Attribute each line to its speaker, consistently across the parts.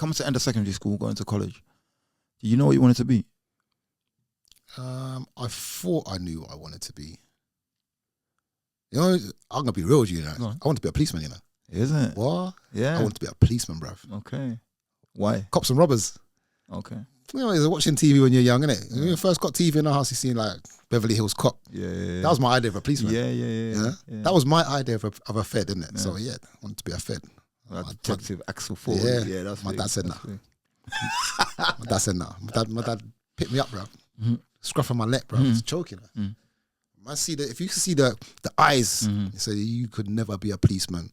Speaker 1: coming to end of secondary school, going to college, do you know what you wanted to be?
Speaker 2: I thought I knew what I wanted to be. You know, I'm gonna be real with you. You know, I want to be a policeman. You know,
Speaker 1: Isn't it?
Speaker 2: what?
Speaker 1: Yeah.
Speaker 2: I want to be a policeman, bruv.
Speaker 1: Okay. Why?
Speaker 2: Cops and robbers.
Speaker 1: Okay.
Speaker 2: You know, you're watching TV when you're young, innit? When you first got TV in the house, you seen like Beverly Hills Cop.
Speaker 1: Yeah.
Speaker 2: That was my idea of a policeman.
Speaker 1: Yeah.
Speaker 2: That was my idea of a Fed, isn't it? Yeah. So yeah, I wanted to be a Fed.
Speaker 1: Detective Axel Ford.
Speaker 2: Yeah,
Speaker 1: that's
Speaker 2: my dad said that. My dad said that. My dad picked me up, bro. Scruff on my neck, bro. I was choking. Man, see if you see the eyes, he said you could never be a policeman.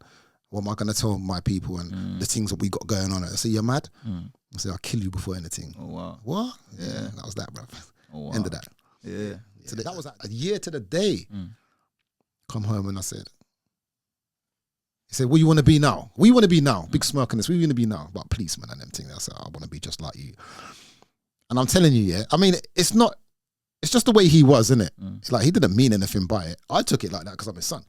Speaker 2: What am I gonna tell my people and the things that we got going on? I said, you're mad. I said, I'll kill you before anything.
Speaker 1: Oh wow.
Speaker 2: What? Yeah, that was that, bro.
Speaker 1: Oh, wow.
Speaker 2: End of that.
Speaker 1: Yeah.
Speaker 2: So that was a year to the day. Come home and I said, he said, what you want to be now? What you want to be now? Big smirk on this. What you want to be now? About policeman and them things. I said, I want to be just like you. And I'm telling you, yeah, I mean, it's just the way he was, isn't it? It's like he didn't mean anything by it. I took it like that because I'm his son.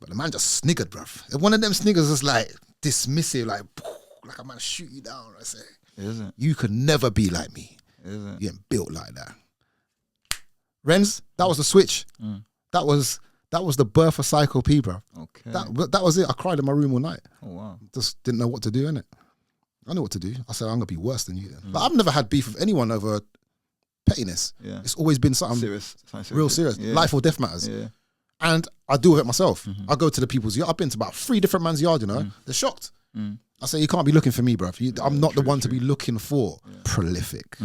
Speaker 2: But the man just sniggered, bruv. And one of them sniggers was like dismissive, like a man shoot you down. I say,
Speaker 1: Isn't
Speaker 2: you could never be like me.
Speaker 1: Isn't
Speaker 2: You ain't built like that. Rens, that was the switch. That was the birth of Psycho P, bro.
Speaker 1: Okay.
Speaker 2: That was it. I cried in my room all night.
Speaker 1: Oh wow.
Speaker 2: Just didn't know what to do, innit? I knew what to do. I said, I'm gonna be worse than you. But I've never had beef with anyone over pettiness.
Speaker 1: Yeah.
Speaker 2: It's always been something
Speaker 1: serious.
Speaker 2: real serious.
Speaker 1: Yeah.
Speaker 2: Life or death matters.
Speaker 1: Yeah.
Speaker 2: And I deal with it myself. I go to the people's yard. I've been to about 3 different man's yard, you know. They're shocked. I say, you can't be looking for me, bruv. I'm not the one to be looking for. Prolific.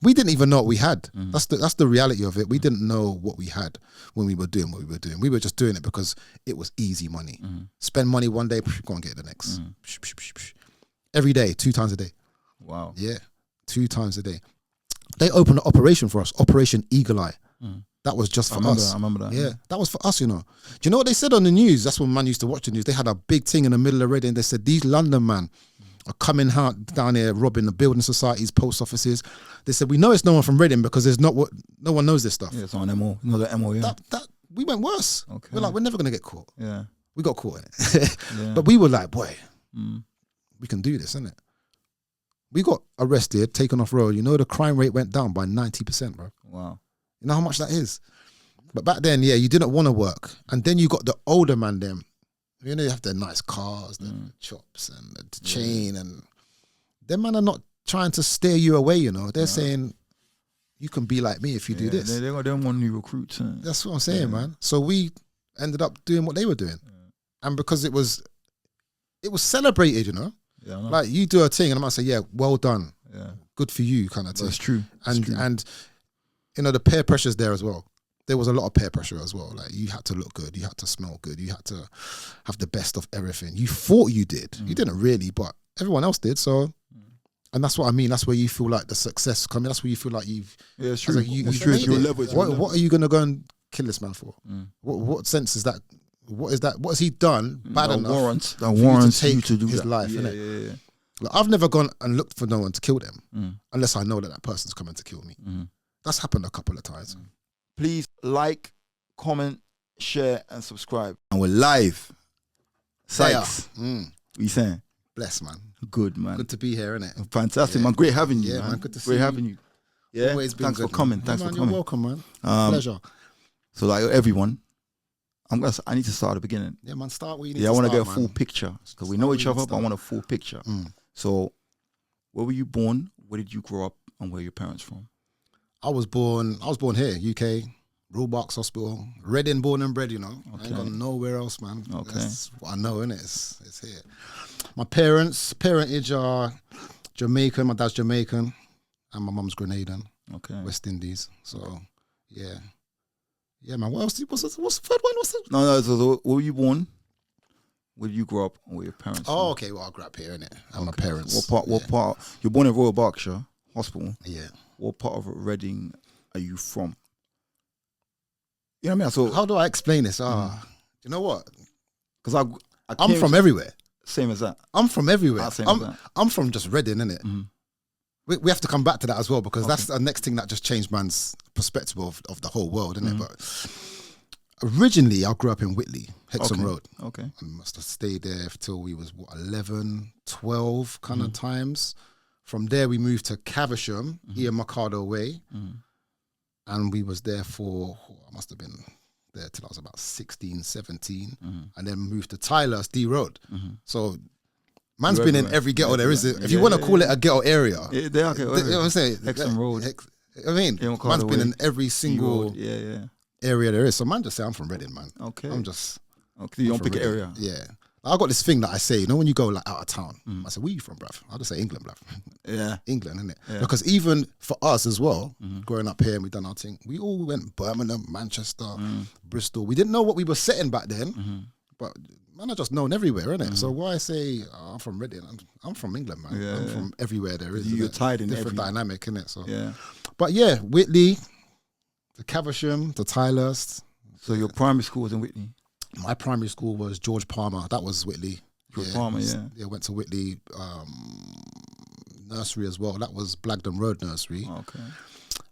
Speaker 2: We didn't even know what we had. That's the reality of it. We didn't know what we had when we were doing what we were doing. We were just doing it because it was easy money. Spend money one day, go and get it the next. Every day, 2 times a day.
Speaker 1: Wow.
Speaker 2: Yeah, 2 times a day. They opened an operation for us, Operation Eagle Eye. That was just for us.
Speaker 1: I remember that.
Speaker 2: Yeah, that was for us, you know. Do you know what they said on the news? That's when man used to watch the news. They had a big thing in the middle of Reading. They said, these London man are coming out down here robbing the building societies, post offices. They said, we know it's no one from Reading because no one knows this stuff.
Speaker 1: Yeah, it's on MO. No, the MO, yeah.
Speaker 2: That we went worse.
Speaker 1: Okay.
Speaker 2: We're like, we're never going to get caught.
Speaker 1: Yeah.
Speaker 2: We got caught.
Speaker 1: Yeah.
Speaker 2: But we were like, boy, we can do this, innit? We got arrested, taken off road. You know, the crime rate went down by 90%, bro.
Speaker 1: Wow.
Speaker 2: You know how much that is? But back then, yeah, you didn't want to work. And then you got the older man, them. You know, you have the nice cars, the chops and the chain. And them man are not trying to steer you away, you know. They're saying, you can be like me if you do this.
Speaker 1: They don't want new recruits.
Speaker 2: That's what I'm saying, man. So we ended up doing what they were doing. And because it was celebrated, you know.
Speaker 1: Yeah,
Speaker 2: like you do a thing and I might say, yeah, well done.
Speaker 1: Yeah.
Speaker 2: Good for you kind of thing.
Speaker 1: That's true.
Speaker 2: And you know, the peer pressure's there as well. There was a lot of peer pressure as well. Like you had to look good, you had to smell good, you had to have the best of everything. You thought you did. You didn't really, but everyone else did. So, and that's what I mean. That's where you feel like the success coming. That's where you feel like you've.
Speaker 1: Yeah, it's true.
Speaker 2: Like
Speaker 1: It's true. It's your level.
Speaker 2: What are you gonna go and kill this man for? What sense is that? What is that? What has he done bad enough?
Speaker 1: That warrants
Speaker 2: you
Speaker 1: you to do
Speaker 2: his
Speaker 1: that.
Speaker 2: life.
Speaker 1: Yeah.
Speaker 2: Like, I've never gone and looked for no one to kill them unless I know that person's coming to kill me. That's happened a couple of times.
Speaker 1: Please like, comment, share, and subscribe. And we're live. Psykes. What you saying?
Speaker 2: Bless, man.
Speaker 1: Good, man.
Speaker 2: Good to be here, innit?
Speaker 1: Fantastic, man. Great having you, man.
Speaker 2: Good to see
Speaker 1: Great
Speaker 2: you.
Speaker 1: having you. Yeah.
Speaker 2: Always been
Speaker 1: Thanks
Speaker 2: good,
Speaker 1: for coming.
Speaker 2: man.
Speaker 1: Thanks
Speaker 2: man,
Speaker 1: for coming.
Speaker 2: You're welcome, man. Pleasure.
Speaker 1: So, like everyone, I need to start at the beginning.
Speaker 2: Yeah, man. Start where you need
Speaker 1: Yeah,
Speaker 2: to
Speaker 1: I want
Speaker 2: start,
Speaker 1: to get a full picture because we know each other, but I want a full picture. So, where were you born? Where did you grow up? And where are your parents from?
Speaker 2: I was born here, UK, Royal Berks Hospital, Reading, born and bred. You know, I ain't gone nowhere else, man.
Speaker 1: Okay,
Speaker 2: that's what I know, innit? It's here. My parentage are Jamaican. My dad's Jamaican, and my mum's Grenadian. Okay, West Indies. So, yeah, man. What else? What's the third one?
Speaker 1: No. So, where were you born? Where did you grow up? And where your parents?
Speaker 2: Oh, okay. Well, I grew up here, innit? And my parents.
Speaker 1: What part? You're born in Royal Berkshire Hospital.
Speaker 2: Yeah. What
Speaker 1: part of Reading are you from? You know what I mean? So
Speaker 2: how do I explain this? You know what?
Speaker 1: Because
Speaker 2: I'm from everywhere.
Speaker 1: Same as that.
Speaker 2: I'm from everywhere.
Speaker 1: Same as that.
Speaker 2: I'm from just Reading, innit? We have to come back to that as well because that's the next thing that just changed man's perspective of the whole world, innit? But Originally, I grew up in Whitley, Hexham Road.
Speaker 1: Okay.
Speaker 2: I must have stayed there till we was, 11, 12 kind of times. From there, we moved to Caversham, Ian Mercado Way. And we was there for, I must have been there till I was about 16, 17. And then moved to Tyler's D Road. So man's been in every ghetto there, is it? If you want to call it a ghetto area.
Speaker 1: Yeah, they are ghetto.
Speaker 2: You know what I'm saying?
Speaker 1: Hexham Road.
Speaker 2: I mean, man's been in every single area there is. So man just say, I'm from Reading, man.
Speaker 1: Okay.
Speaker 2: I'm just...
Speaker 1: Okay, you don't pick an area.
Speaker 2: Yeah. I got this thing that I say, you know, when you go like out of town, I say, where you from, bruv? I'll just say England, bruv.
Speaker 1: Yeah.
Speaker 2: England, innit?
Speaker 1: Yeah.
Speaker 2: Because even for us as well, growing up here and we done our thing, we all went Birmingham, Manchester, Bristol. We didn't know what we were setting back then, but man, I just known everywhere, innit? So why I say I'm from Reading? I'm from England, man.
Speaker 1: Yeah,
Speaker 2: I'm from everywhere there is.
Speaker 1: You're tied in
Speaker 2: different dynamic, innit? So
Speaker 1: yeah.
Speaker 2: But yeah, Whitley, the Caversham, the Tylehurst.
Speaker 1: So your primary school was in Whitney?
Speaker 2: My primary school was George Palmer. That was Whitley.
Speaker 1: George Palmer, yeah.
Speaker 2: Yeah, went to Whitley nursery as well. That was Blagdon Road Nursery.
Speaker 1: Okay.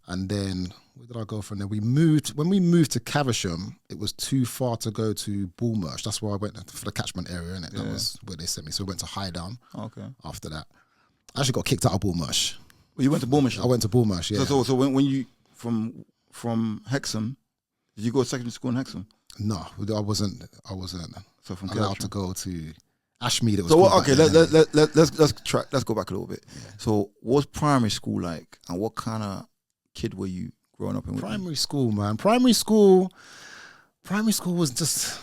Speaker 2: And then where did I go from there? When we moved to Caversham, it was too far to go to Bullmarsh. That's where I went for the catchment area, innit? That was where they sent me. So we went to Highdown. Okay. After that, I actually got kicked out of Bullmarsh.
Speaker 1: Well, you went to Bullmarsh?
Speaker 2: I went to Bullmarsh, yeah.
Speaker 1: So when you from Hexham, did you go to secondary school in Hexham?
Speaker 2: No, I wasn't.
Speaker 1: So from
Speaker 2: allowed to go to Ashmead. It was
Speaker 1: so okay. Let's go back a little bit. Yeah. So what's primary school like, and what kind of kid were you growing up in?
Speaker 2: Primary school, man. Primary school was just,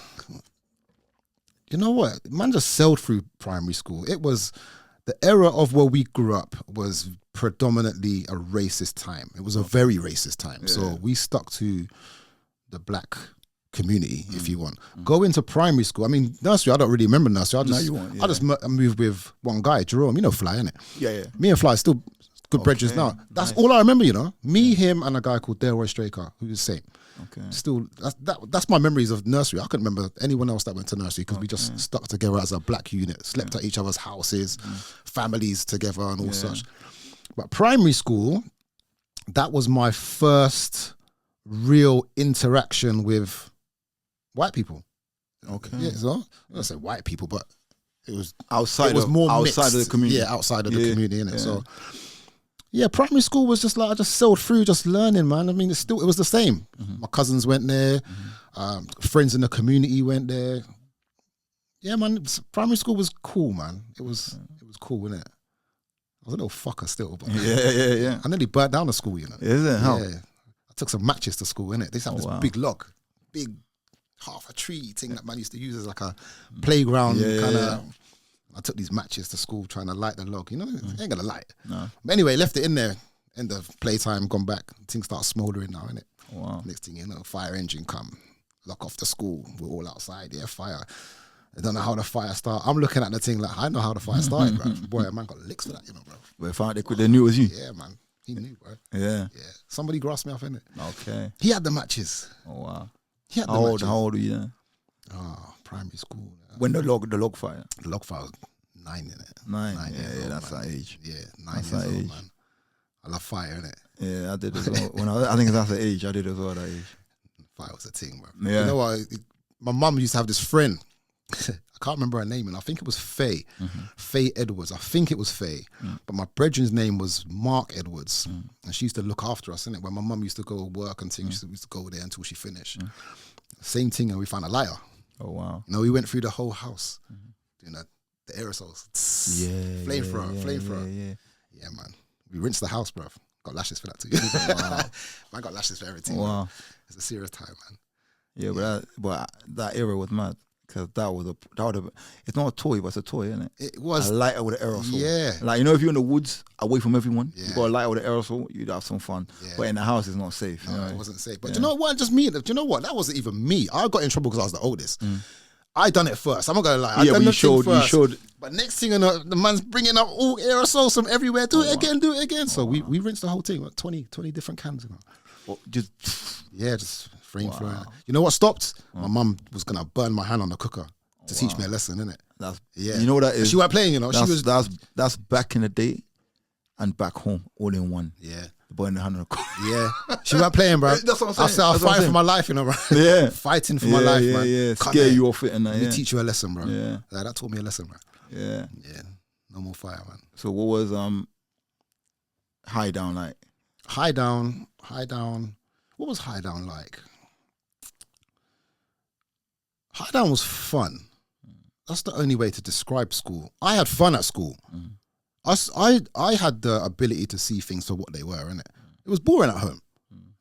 Speaker 2: you know what? Man just sailed through primary school. It was the era of where we grew up was predominantly a racist time. It was a very racist time. Yeah. So we stuck to the black community, if you want. Go into primary school. I mean, nursery, I don't really remember nursery. I just moved with one guy, Jerome. You know Fly, innit? Yeah. Me and Fly still good brethren now. That's all I remember, you know. Me, him, and a guy called Delroy Straker, who's the same. Okay. Still, that's my memories of nursery. I couldn't remember anyone else that went to nursery because we just stuck together as a black unit, slept at each other's houses, families together and all such. But primary school, that was my first real interaction with white people. Okay. Yeah, so I don't say white people, but it was outside. It was more outside of the community. Yeah, outside of the community, innit? So yeah, primary school was just like I just sailed through, just learning, man. I mean, it was the same. My cousins went there, friends in the community went there. Yeah, man. Primary school was cool, man. It was cool, innit? I was a little fucker still, but I nearly burnt down the school, you know.
Speaker 1: Is it? How?
Speaker 2: Yeah. I took some matches to school, innit? They used to have this big log, big half a tree thing that man used to use as like a playground kind of. I took these matches to school trying to light the log. You know, it ain't gonna light. No. But anyway, left it in there. End of playtime, gone back. Things start smouldering now, innit? Wow. Next thing you know, fire engine come, lock off the school. We're all outside. Yeah, fire. I don't know how the fire start. I'm looking at the thing like I know how the fire started, bro. Boy, a man got licks for that, you know, bro. They knew it was you. Yeah, man. He knew, bro. Yeah. Somebody grasped me off, innit? Okay. He had the matches. Oh wow. He had the matches. How old were you then? Oh, primary school.
Speaker 1: When the log fire?
Speaker 2: The log fire was 9, innit?
Speaker 1: 9. Yeah, that's that age.
Speaker 2: Yeah, 9 years old, man. I love fire, innit?
Speaker 1: Yeah, I did as well. I think that's the age. I did as well at that age.
Speaker 2: Fire was a thing, bro. Yeah. You know what? My mum used to have this friend. I can't remember her name, and I think it was Faye. Faye Edwards. I think it was Faye. But my brethren's name was Mark Edwards. And she used to look after us, innit? When my mum used to go work and things, she used to go there until she finished. Same thing, and we found a lighter. Oh, wow. You know, we went through the whole house. Doing the aerosols. Yeah. Flamethrower. Yeah, man. We rinsed the house, bruv. Got lashes for that too. Wow. Man got lashes for everything. Wow. Man. It's a serious time, man.
Speaker 1: Yeah, but that era was mad. Because that would have, it's not a toy, but it's a toy, isn't it?
Speaker 2: It was.
Speaker 1: A lighter with an aerosol.
Speaker 2: Yeah.
Speaker 1: Like, you know, if you're in the woods, away from everyone, you got a lighter with an aerosol, you'd have some fun. Yeah. But in the house, it's not safe.
Speaker 2: No, it wasn't safe. But do you know what? Just me. Do you know what? That wasn't even me. I got in trouble because I was the oldest. I done it first. I'm not going to lie. I done the thing first. You showed. But next thing you know, the man's bringing up all aerosols from everywhere. Do it again. So we rinsed the whole thing. Like 20 different cans. You know.
Speaker 1: Well,
Speaker 2: just frame for it. You know what stopped? My mum was going to burn my hand on the cooker. To teach me a lesson, innit?
Speaker 1: You know what that is?
Speaker 2: She wasn't playing, you know.
Speaker 1: That's back in the day and back home, all in one.
Speaker 2: Yeah.
Speaker 1: The boy in the hand.
Speaker 2: Yeah, she weren't playing, bro.
Speaker 1: That's what I'm saying.
Speaker 2: I said, I'll fight for my life, you know, bro.
Speaker 1: Yeah.
Speaker 2: Fighting for my life, man.
Speaker 1: Yeah,
Speaker 2: Come
Speaker 1: scare
Speaker 2: here.
Speaker 1: you off it and that,
Speaker 2: Let
Speaker 1: yeah.
Speaker 2: me teach you a lesson, bro.
Speaker 1: Yeah.
Speaker 2: Like, that taught me a lesson, bro.
Speaker 1: Yeah.
Speaker 2: Yeah, no more fire, man.
Speaker 1: So what was High Down like?
Speaker 2: High down. What was High Down like? High Down was fun. That's the only way to describe school. I had fun at school. I had the ability to see things for what they were, innit? It was boring at home.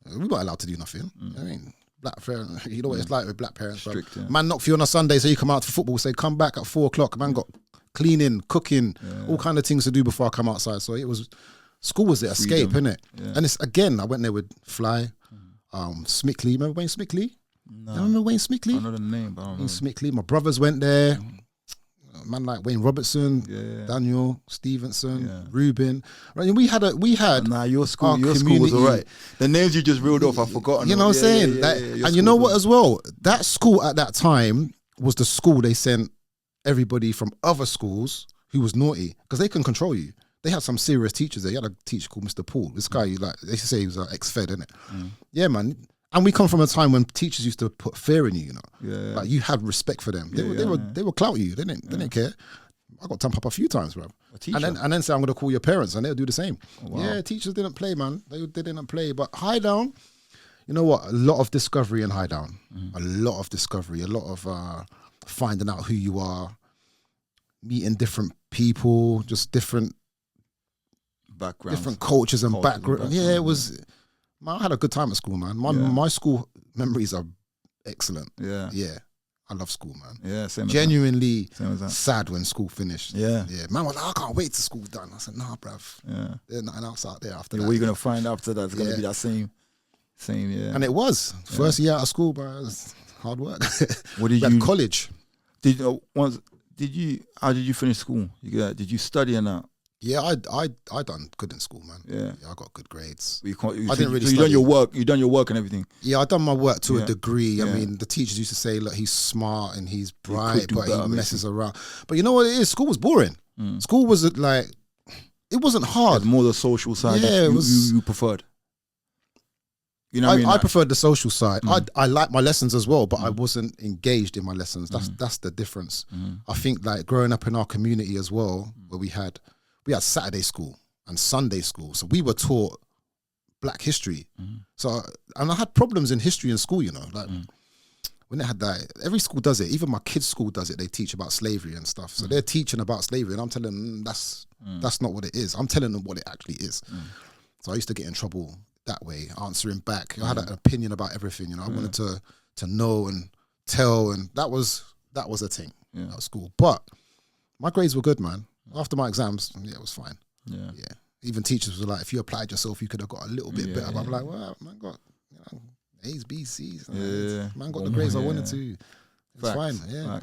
Speaker 2: We weren't allowed to do nothing. I mean, black parents, you know what it's like with black parents.
Speaker 1: Strict, yeah.
Speaker 2: Man knock for you on a Sunday, so you come out for football, say come back at 4 o'clock. Man got cleaning, cooking, all kind of things to do before I come outside. So it was, school was the escape, innit?
Speaker 1: Yeah.
Speaker 2: And it's, again, I went there with Fly, Smickley. Remember Wayne Smickley?
Speaker 1: No.
Speaker 2: Remember Wayne Smickley?
Speaker 1: I know the name, but I don't know.
Speaker 2: Wayne Smickley. My brothers went there. Man like Wayne Robertson, Daniel Stevenson, Ruben. Right, and we had.
Speaker 1: Nah, your school was alright. The names you just reeled off, I've forgotten.
Speaker 2: You know what I'm saying? And you know what as well? That school at that time was the school they sent everybody from other schools who was naughty, because they can control you. They had some serious teachers there. You had a teacher called Mr. Paul. This guy, they used to say he was ex-Fed, innit? Yeah, man. And we come from a time when teachers used to put fear in you, you know.
Speaker 1: Yeah.
Speaker 2: Like, you had respect for them. They would clout you. They didn't care. I got thumped up a few times, bro. And then say, I'm gonna call your parents, and they'll do the same. Oh, wow. Yeah, teachers didn't play, man. They didn't play. But High Down, you know what? A lot of discovery in High Down. A lot of discovery. A lot of finding out who you are, meeting different people, just different
Speaker 1: backgrounds,
Speaker 2: different cultures and backgrounds. Yeah, it was. Man, I had a good time at school, man. My school memories are excellent. Yeah. I love school, man.
Speaker 1: Yeah, same.
Speaker 2: Genuinely
Speaker 1: same as that.
Speaker 2: sad when school finished.
Speaker 1: Yeah.
Speaker 2: Man was like, I can't wait till school's done. I said, nah, bruv.
Speaker 1: Yeah.
Speaker 2: There's nothing else out there after that.
Speaker 1: What are you gonna find after that? It's gonna be that same. Yeah.
Speaker 2: And it was first year out of school, bro. It was hard work.
Speaker 1: What did you?
Speaker 2: College.
Speaker 1: How did you finish school? Did you study or not?
Speaker 2: Yeah, I done good in school, man.
Speaker 1: Yeah,
Speaker 2: I got good grades.
Speaker 1: I
Speaker 2: didn't really.
Speaker 1: So you done your work. You done your work and everything.
Speaker 2: Yeah, I done my work to a degree. I mean, the teachers used to say, "Look, he's smart and he's bright, but he messes around." But you know what it is? School was boring. School was like, it wasn't hard.
Speaker 1: More the social side.
Speaker 2: Yeah,
Speaker 1: you preferred. You know what I mean?
Speaker 2: I preferred the social side. I liked my lessons as well, but I wasn't engaged in my lessons. That's the difference. I think like growing up in our community as well, where we had Saturday school and Sunday school. So we were taught black history. So, and I had problems in history in school, you know, like when they had that, every school does it. Even my kids' school does it. They teach about slavery and stuff. So they're teaching about slavery and I'm telling them that's not what it is. I'm telling them what it actually is. So I used to get in trouble that way, answering back. I had an opinion about everything, you know. I wanted to know and tell, and that was a thing at school. But my grades were good, man. After my exams, it was fine. Yeah. Even teachers were like, if you applied yourself, you could have got a little bit better. But I'm like, well, man, got A's, B's, C's. Man, got the grades I wanted to. It's fine. Yeah.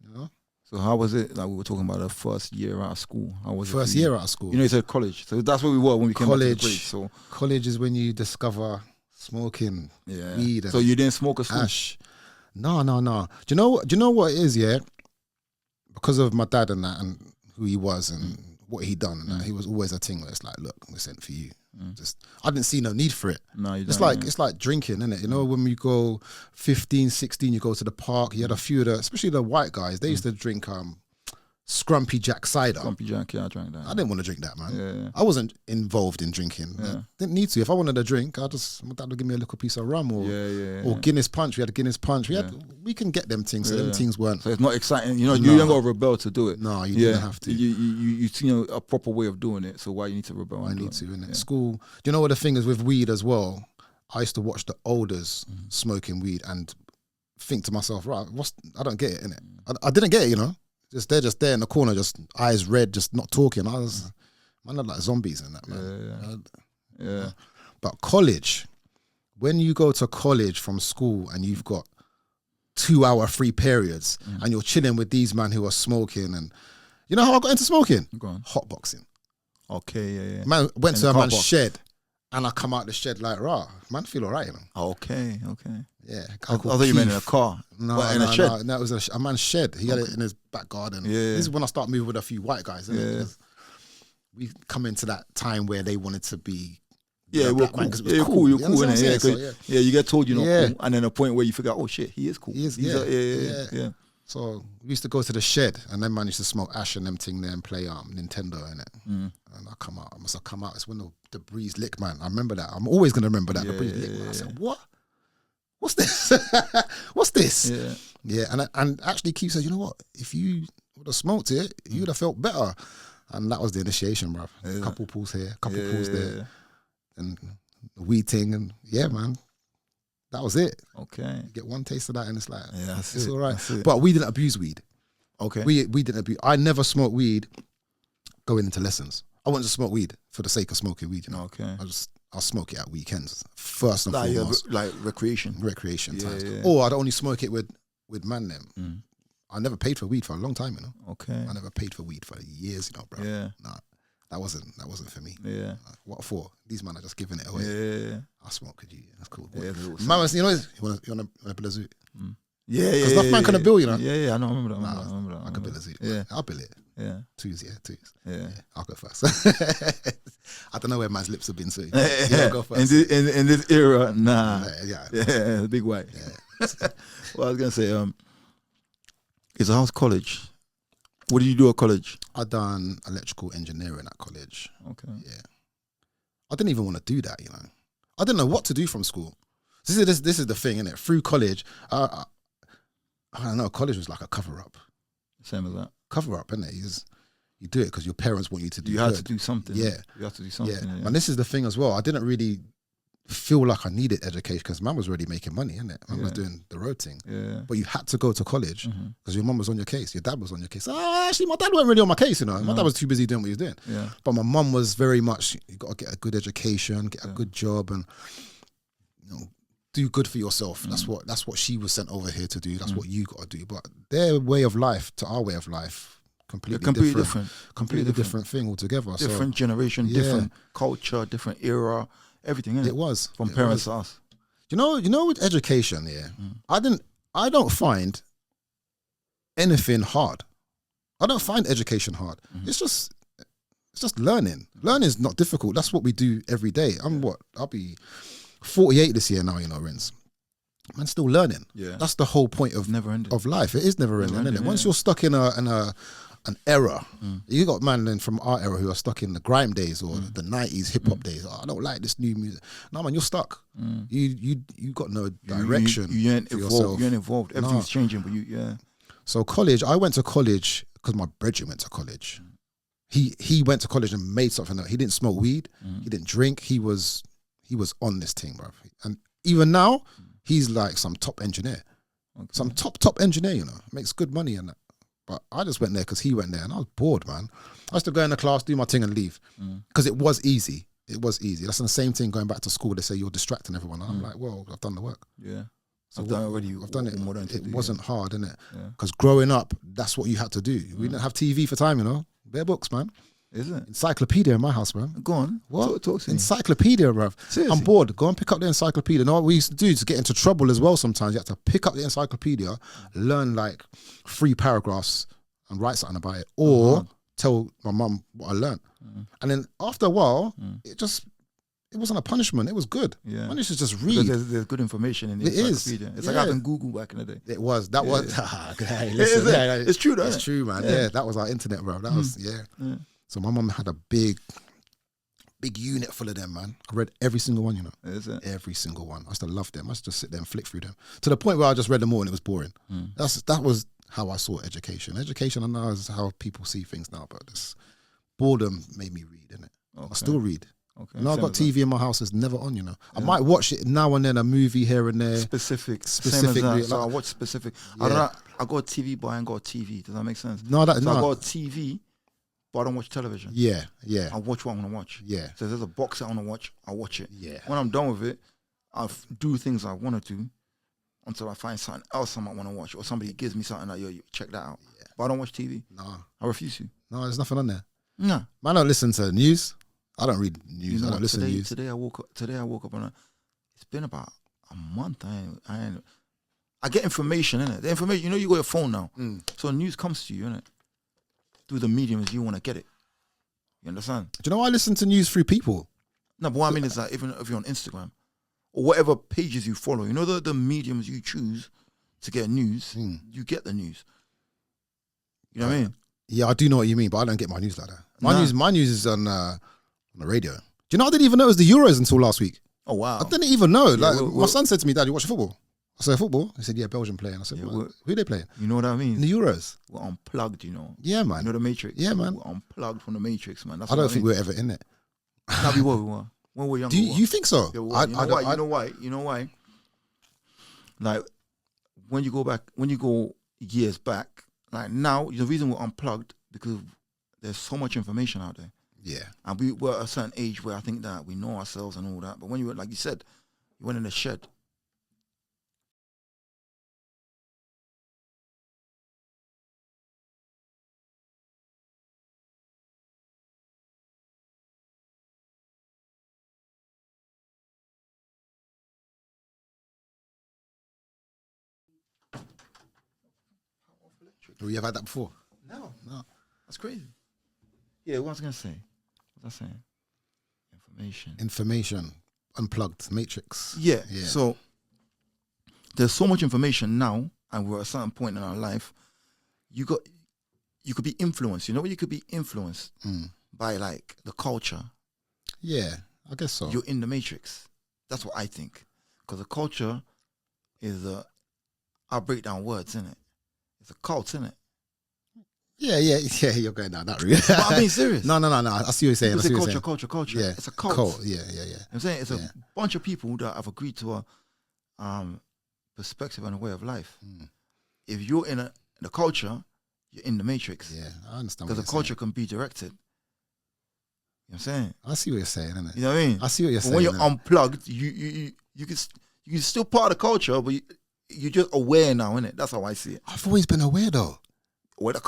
Speaker 2: You know. So
Speaker 1: how was it? Like we were talking about the first year out of school. How was
Speaker 2: first year out of school?
Speaker 1: You know, you said college. So that's where we were when we came back to the grades. So
Speaker 2: college is when you discover smoking, weed. And
Speaker 1: so you didn't smoke at school?
Speaker 2: Ash. No. Do you know what it is? Yeah, because of my dad and that, and who he was and what he done, and that, he was always a thing where it's like, look, we're sent for you. I didn't see no need for it.
Speaker 1: No, you
Speaker 2: it's
Speaker 1: don't.
Speaker 2: It's like drinking, isn't it? You know, when we go 15, 16, you go to the park. You had a few of especially the white guys. They used to drink Scrumpy Jack cider.
Speaker 1: Scrumpy Jack, yeah, I drank that.
Speaker 2: I didn't want to drink that, man.
Speaker 1: Yeah.
Speaker 2: I wasn't involved in drinking.
Speaker 1: Yeah.
Speaker 2: Didn't need to. If I wanted a drink, my dad would give me a little piece of rum or Guinness Punch. We had a Guinness Punch. We can get them things. So them things weren't.
Speaker 1: So it's not exciting. You know, you don't got to rebel to do it.
Speaker 2: No, you didn't have to.
Speaker 1: You know a proper way of doing it. So why you need to rebel?
Speaker 2: I need to. In school, do you know what the thing is with weed as well? I used to watch the elders smoking weed and think to myself, right, I don't get it, innit? I didn't get it, you know. They're just there in the corner, just eyes red, just not talking. Man, they're like zombies and that, man.
Speaker 1: Yeah.
Speaker 2: But college, when you go to college from school and you've got 2-hour free periods and you're chilling with these men who are smoking, and you know how I got into smoking?
Speaker 1: Go on.
Speaker 2: Hotboxing.
Speaker 1: Okay, yeah.
Speaker 2: Man went to a man's shed and I come out the shed like, rah, man, feel all right, you know.
Speaker 1: Okay.
Speaker 2: Yeah.
Speaker 1: I thought you meant in a car.
Speaker 2: No,
Speaker 1: in a shed?
Speaker 2: No, it was a man's shed. He had it in his back garden.
Speaker 1: Yeah.
Speaker 2: This is when I started moving with a few white guys. We come into that time where they wanted to be
Speaker 1: Yeah,
Speaker 2: black
Speaker 1: cool.
Speaker 2: man, 'cause it was
Speaker 1: Yeah, cool. You're
Speaker 2: You
Speaker 1: cool,
Speaker 2: understand
Speaker 1: innit?
Speaker 2: what I'm
Speaker 1: Yeah,
Speaker 2: saying?
Speaker 1: 'cause- yeah, you get told you're not
Speaker 2: Yeah.
Speaker 1: cool, and then a point where you figure, oh shit, he is cool.
Speaker 2: He is,
Speaker 1: He's
Speaker 2: yeah.
Speaker 1: yeah.
Speaker 2: So we used to go to the shed and then managed to smoke ash and them thing there and play Nintendo in it. And I come out. I must have come out. It's when the breeze lick, man. I remember that. I'm always gonna remember that. The breeze lick, man. I said, what? What's this? What's this?
Speaker 1: Yeah.
Speaker 2: Yeah. And actually Keith said, you know what? If you would have smoked it, you would have felt better. And that was the initiation, bruv. A couple pulls here, couple pulls there. And the weed thing, and yeah, man. That was it.
Speaker 1: Okay.
Speaker 2: You get one taste of that and it's like,
Speaker 1: it's
Speaker 2: all right.
Speaker 1: That's it.
Speaker 2: But we didn't abuse weed.
Speaker 1: Okay.
Speaker 2: We didn't abuse. I never smoked weed going into lessons. I wanted to smoke weed for the sake of smoking weed, you know.
Speaker 1: Okay.
Speaker 2: I'll smoke it at weekends, first and foremost.
Speaker 1: Like recreation
Speaker 2: Times.
Speaker 1: Yeah.
Speaker 2: Or I'd only smoke it with man them. I never paid for weed for a long time, you know.
Speaker 1: Okay.
Speaker 2: I never paid for weed for years, you know, bro.
Speaker 1: Yeah.
Speaker 2: Nah, that wasn't for me.
Speaker 1: Yeah.
Speaker 2: What for? These men are just giving it away.
Speaker 1: Yeah.
Speaker 2: I'll smoke with you. That's cool.
Speaker 1: Yeah,
Speaker 2: Man, you know, you want to bill a zoot?
Speaker 1: Yeah.
Speaker 2: Because that man can bill, you know.
Speaker 1: Yeah. I know. I remember that.
Speaker 2: I can bill a zoot.
Speaker 1: Yeah.
Speaker 2: I'll bill it.
Speaker 1: Yeah.
Speaker 2: Twos.
Speaker 1: Yeah.
Speaker 2: I'll go first. I don't know where man's lips have been, so I'll go first.
Speaker 1: In this era, nah.
Speaker 2: Yeah.
Speaker 1: Big white. Yeah. Well, I was gonna say, it's a house college. What did you do at college?
Speaker 2: I done electrical engineering at college.
Speaker 1: Okay.
Speaker 2: Yeah. I didn't even want to do that, you know. I didn't know what to do from school. This is the thing, innit? Through college, I don't know. College was like a cover up.
Speaker 1: Same as that.
Speaker 2: Cover up, innit? You do it because your parents want you to do.
Speaker 1: You had to do something.
Speaker 2: Yeah.
Speaker 1: You had to do something.
Speaker 2: Yeah. And this is the thing as well. I didn't really feel like I needed education because man was already making money, innit? Man was doing the road thing.
Speaker 1: Yeah.
Speaker 2: But you had to go to college because your mum was on your case. Your dad was on your case. Actually, my dad wasn't really on my case, you know. My dad was too busy doing what he was doing.
Speaker 1: Yeah.
Speaker 2: But my mum was very much, you got to get a good education, get a good job, and you know, do good for yourself. That's what she was sent over here to do. That's what you got to do. But their way of life to our way of life, completely different. Completely different thing altogether.
Speaker 1: Different generation, different culture, different era, everything. Innit?
Speaker 2: It was
Speaker 1: from parents to us.
Speaker 2: You know, with education, I don't find anything hard. I don't find education hard. It's just learning. Learning is not difficult. That's what we do every day. I'll be 48 this year now, you know, Rens. I'm still learning. Yeah. That's the whole point of life. It is never ending, isn't it? Once you're stuck in an era, you got man then from our era who are stuck in the grime days or the 90s hip hop days. Oh, I don't like this new music. No, man, you're stuck. You got no direction.
Speaker 1: You ain't
Speaker 2: for
Speaker 1: evolved.
Speaker 2: yourself.
Speaker 1: You ain't evolved. Everything's changing, but
Speaker 2: So college, I went to college because my brethren went to college. He went to college and made something. He didn't smoke weed. He didn't drink. He was on this thing, bro. And even now, he's like some top engineer. Okay. Some top engineer, you know. Makes good money and that. But I just went there because he went there and I was bored, man. I used to go in the class, do my thing and leave. Because it was easy. It was easy. That's the same thing going back to school. They say you're distracting everyone. And I'm like, well, I've done the work.
Speaker 1: Yeah.
Speaker 2: So
Speaker 1: I've done it already.
Speaker 2: I've done it. It wasn't hard, innit? Because
Speaker 1: Yeah.
Speaker 2: growing up, that's what you had to do. We didn't have TV for time, you know. Bare books, man.
Speaker 1: Is it?
Speaker 2: Encyclopedia in my house, man.
Speaker 1: Go on.
Speaker 2: What?
Speaker 1: Talk to me.
Speaker 2: Encyclopedia, bruv.
Speaker 1: Seriously?
Speaker 2: I'm bored. Go and pick up the encyclopedia. You know what we used to do to get into trouble as well sometimes? You have to pick up the encyclopedia, learn like 3 paragraphs and write something about it. Or tell my mum what I learned. And then after a while, it wasn't a punishment. It was good. Yeah. Man, you should just read.
Speaker 1: There's good information in the encyclopedia. It's like having Google back in the day.
Speaker 2: It was. That was. Hey,
Speaker 1: listen, it's true, though.
Speaker 2: It's true, man. Yeah, that was our internet, bro. That was, So my mum had a big unit full of them, man. I read every single one, you know.
Speaker 1: Is it?
Speaker 2: Every single one. I used to love them. I used to just sit there and flick through them. To the point where I just read them all and it was boring. That was how I saw education. Education, I know, is how people see things now, but this boredom made me read, innit? Okay. I still read. Okay. Now I've got TV in my house, it's never on, you know. Yeah. I might watch it now and then, a movie here and there.
Speaker 1: Specifically. Like, so I watch specific. Yeah. I got a TV, but I ain't got a TV. Does that make sense?
Speaker 2: No,
Speaker 1: I got a TV, but I don't watch television.
Speaker 2: Yeah.
Speaker 1: I watch what I want to watch.
Speaker 2: Yeah.
Speaker 1: So if there's a box I want to watch, I watch it.
Speaker 2: Yeah.
Speaker 1: When I'm done with it, I do things I want to do until I find something else I might want to watch, or somebody gives me something like, yo, check that out. Yeah. But I don't watch TV.
Speaker 2: No.
Speaker 1: I refuse to.
Speaker 2: No, there's nothing on there.
Speaker 1: No.
Speaker 2: Man, I don't listen to news. I don't read news. I don't listen to news.
Speaker 1: Today I woke up on it's been about a month. I get information, innit? The information, you know, you got your phone now. So news comes to you, innit? Through the mediums you want to get it. You understand?
Speaker 2: Do you know I listen to news through people?
Speaker 1: No, but what I mean is that even if you're on Instagram or whatever pages you follow, you know the mediums you choose to get news, you get the news. You know what I mean?
Speaker 2: Yeah, I do know what you mean, but I don't get my news like that. My news is on the radio. Do you know I didn't even know it was the Euros until last week?
Speaker 1: Oh wow!
Speaker 2: I didn't even know.
Speaker 1: Yeah,
Speaker 2: like my son said to me, "Dad, you watch football?" I said, "Football?" He said, "Yeah, Belgium playing." I said, "Who are they playing?"
Speaker 1: You know what I mean?
Speaker 2: In the Euros.
Speaker 1: We're unplugged, you know.
Speaker 2: Yeah, man.
Speaker 1: You know the Matrix.
Speaker 2: Yeah, man.
Speaker 1: We're unplugged from the Matrix, man. That's
Speaker 2: I don't think we were ever in it.
Speaker 1: No, we were. When we were younger.
Speaker 2: Do you think so?
Speaker 1: Yeah, you know why? Like when you go years back, like now, the reason we're unplugged because there's so much information out there.
Speaker 2: Yeah.
Speaker 1: And we were at a certain age where I think that we know ourselves and all that. But when you were, like you said, you went in the shed.
Speaker 2: Have you ever had that before?
Speaker 1: No. That's crazy. Yeah, what was I going to say? What was I saying?
Speaker 2: Information. Unplugged. Matrix.
Speaker 1: Yeah. So there's so much information now, and we're at a certain point in our life. You could be influenced. You know, you could be influenced by like the culture.
Speaker 2: Yeah, I guess so.
Speaker 1: You're in the Matrix. That's what I think. Because the culture is I'll break down words, innit? It's a cult, innit?
Speaker 2: Yeah, you're going down that route.
Speaker 1: But I'm being serious.
Speaker 2: No. I see what you're saying.
Speaker 1: People say culture.
Speaker 2: Yeah.
Speaker 1: It's a cult.
Speaker 2: Yeah.
Speaker 1: I'm saying it's a bunch of people that have agreed to a perspective and a way of life. If you're in the culture, you're in the Matrix.
Speaker 2: Yeah, I understand.
Speaker 1: Because the culture can be directed. You know what I'm saying?
Speaker 2: I see what you're saying, innit?
Speaker 1: You know what I mean?
Speaker 2: I see what you're saying.
Speaker 1: When you're unplugged, you're still part of the culture, but you're just aware now, innit? That's how I see it.
Speaker 2: I've always been aware though.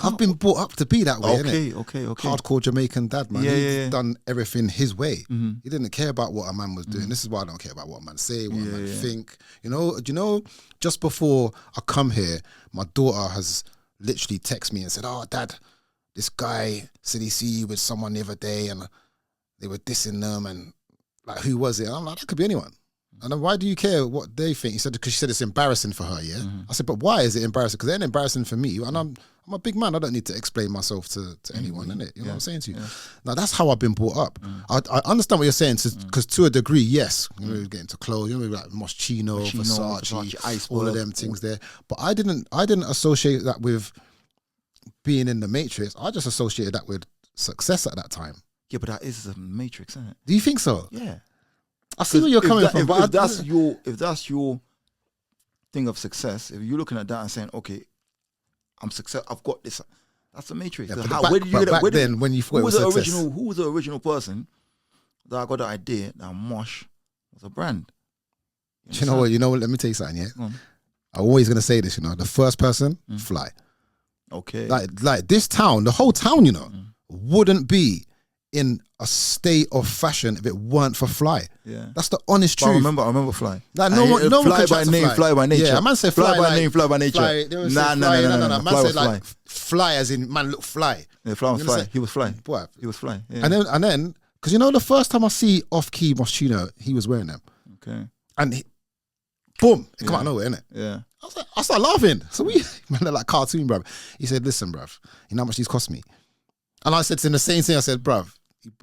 Speaker 2: I've been brought up to be that way.
Speaker 1: Okay.
Speaker 2: Hardcore Jamaican dad, man. He's done everything his way.
Speaker 1: Mm-hmm.
Speaker 2: He didn't care about what a man was doing. This is why I don't care about what a man say, what a man think. You know, just before I come here, my daughter has literally texted me and said, "Oh, Dad, this guy said he see you with someone the other day and they were dissing them and like, who was it?" And I'm like, that could be anyone. And then why do you care what they think? He said, because she said it's embarrassing for her, yeah? I said, but why is it embarrassing? Because it ain't embarrassing for me. And I'm a big man. I don't need to explain myself to anyone, innit? You know what I'm saying to you? Yeah. Now, that's how I've been brought up. I understand what you're saying, because to a degree, yes, you know, we get into clothes, you know, like Moschino, Versace, all of them things there. But I didn't associate that with being in the Matrix. I just associated that with success at that time.
Speaker 1: Yeah, but that is the Matrix, isn't it?
Speaker 2: Do you think so?
Speaker 1: Yeah.
Speaker 2: I see where you're coming from, but
Speaker 1: if that's your thing of success, if you're looking at that and saying, okay, I'm success, I've got this, that's the Matrix.
Speaker 2: Yeah, where did you get it? Then when you thought it was success,
Speaker 1: who was the original person that got the idea that Mosh was a brand?
Speaker 2: You know what? Let me tell you something. Yeah, I'm always gonna say this. You know, the first person, Fly.
Speaker 1: Okay.
Speaker 2: Like this town, the whole town, you know, wouldn't be in a state of fashion if it weren't for Fly.
Speaker 1: Yeah,
Speaker 2: that's the honest truth.
Speaker 1: I remember Fly.
Speaker 2: Like no one
Speaker 1: fly by name, Fly by nature.
Speaker 2: Yeah, man said Fly
Speaker 1: by name, Fly by nature.
Speaker 2: Nah. Man said like Fly as in man look fly.
Speaker 1: Yeah, Fly was Fly. He was Fly.
Speaker 2: What?
Speaker 1: He was Fly. Yeah.
Speaker 2: And then because you know the first time I see Off Key Moschino, he was wearing them.
Speaker 1: Okay.
Speaker 2: And boom, it come out of nowhere, innit?
Speaker 1: Yeah.
Speaker 2: I started laughing. So man, they're like cartoon, bruv. He said, "Listen, bruv, you know how much these cost me?" And I said to him the same thing. I said, "Bruv,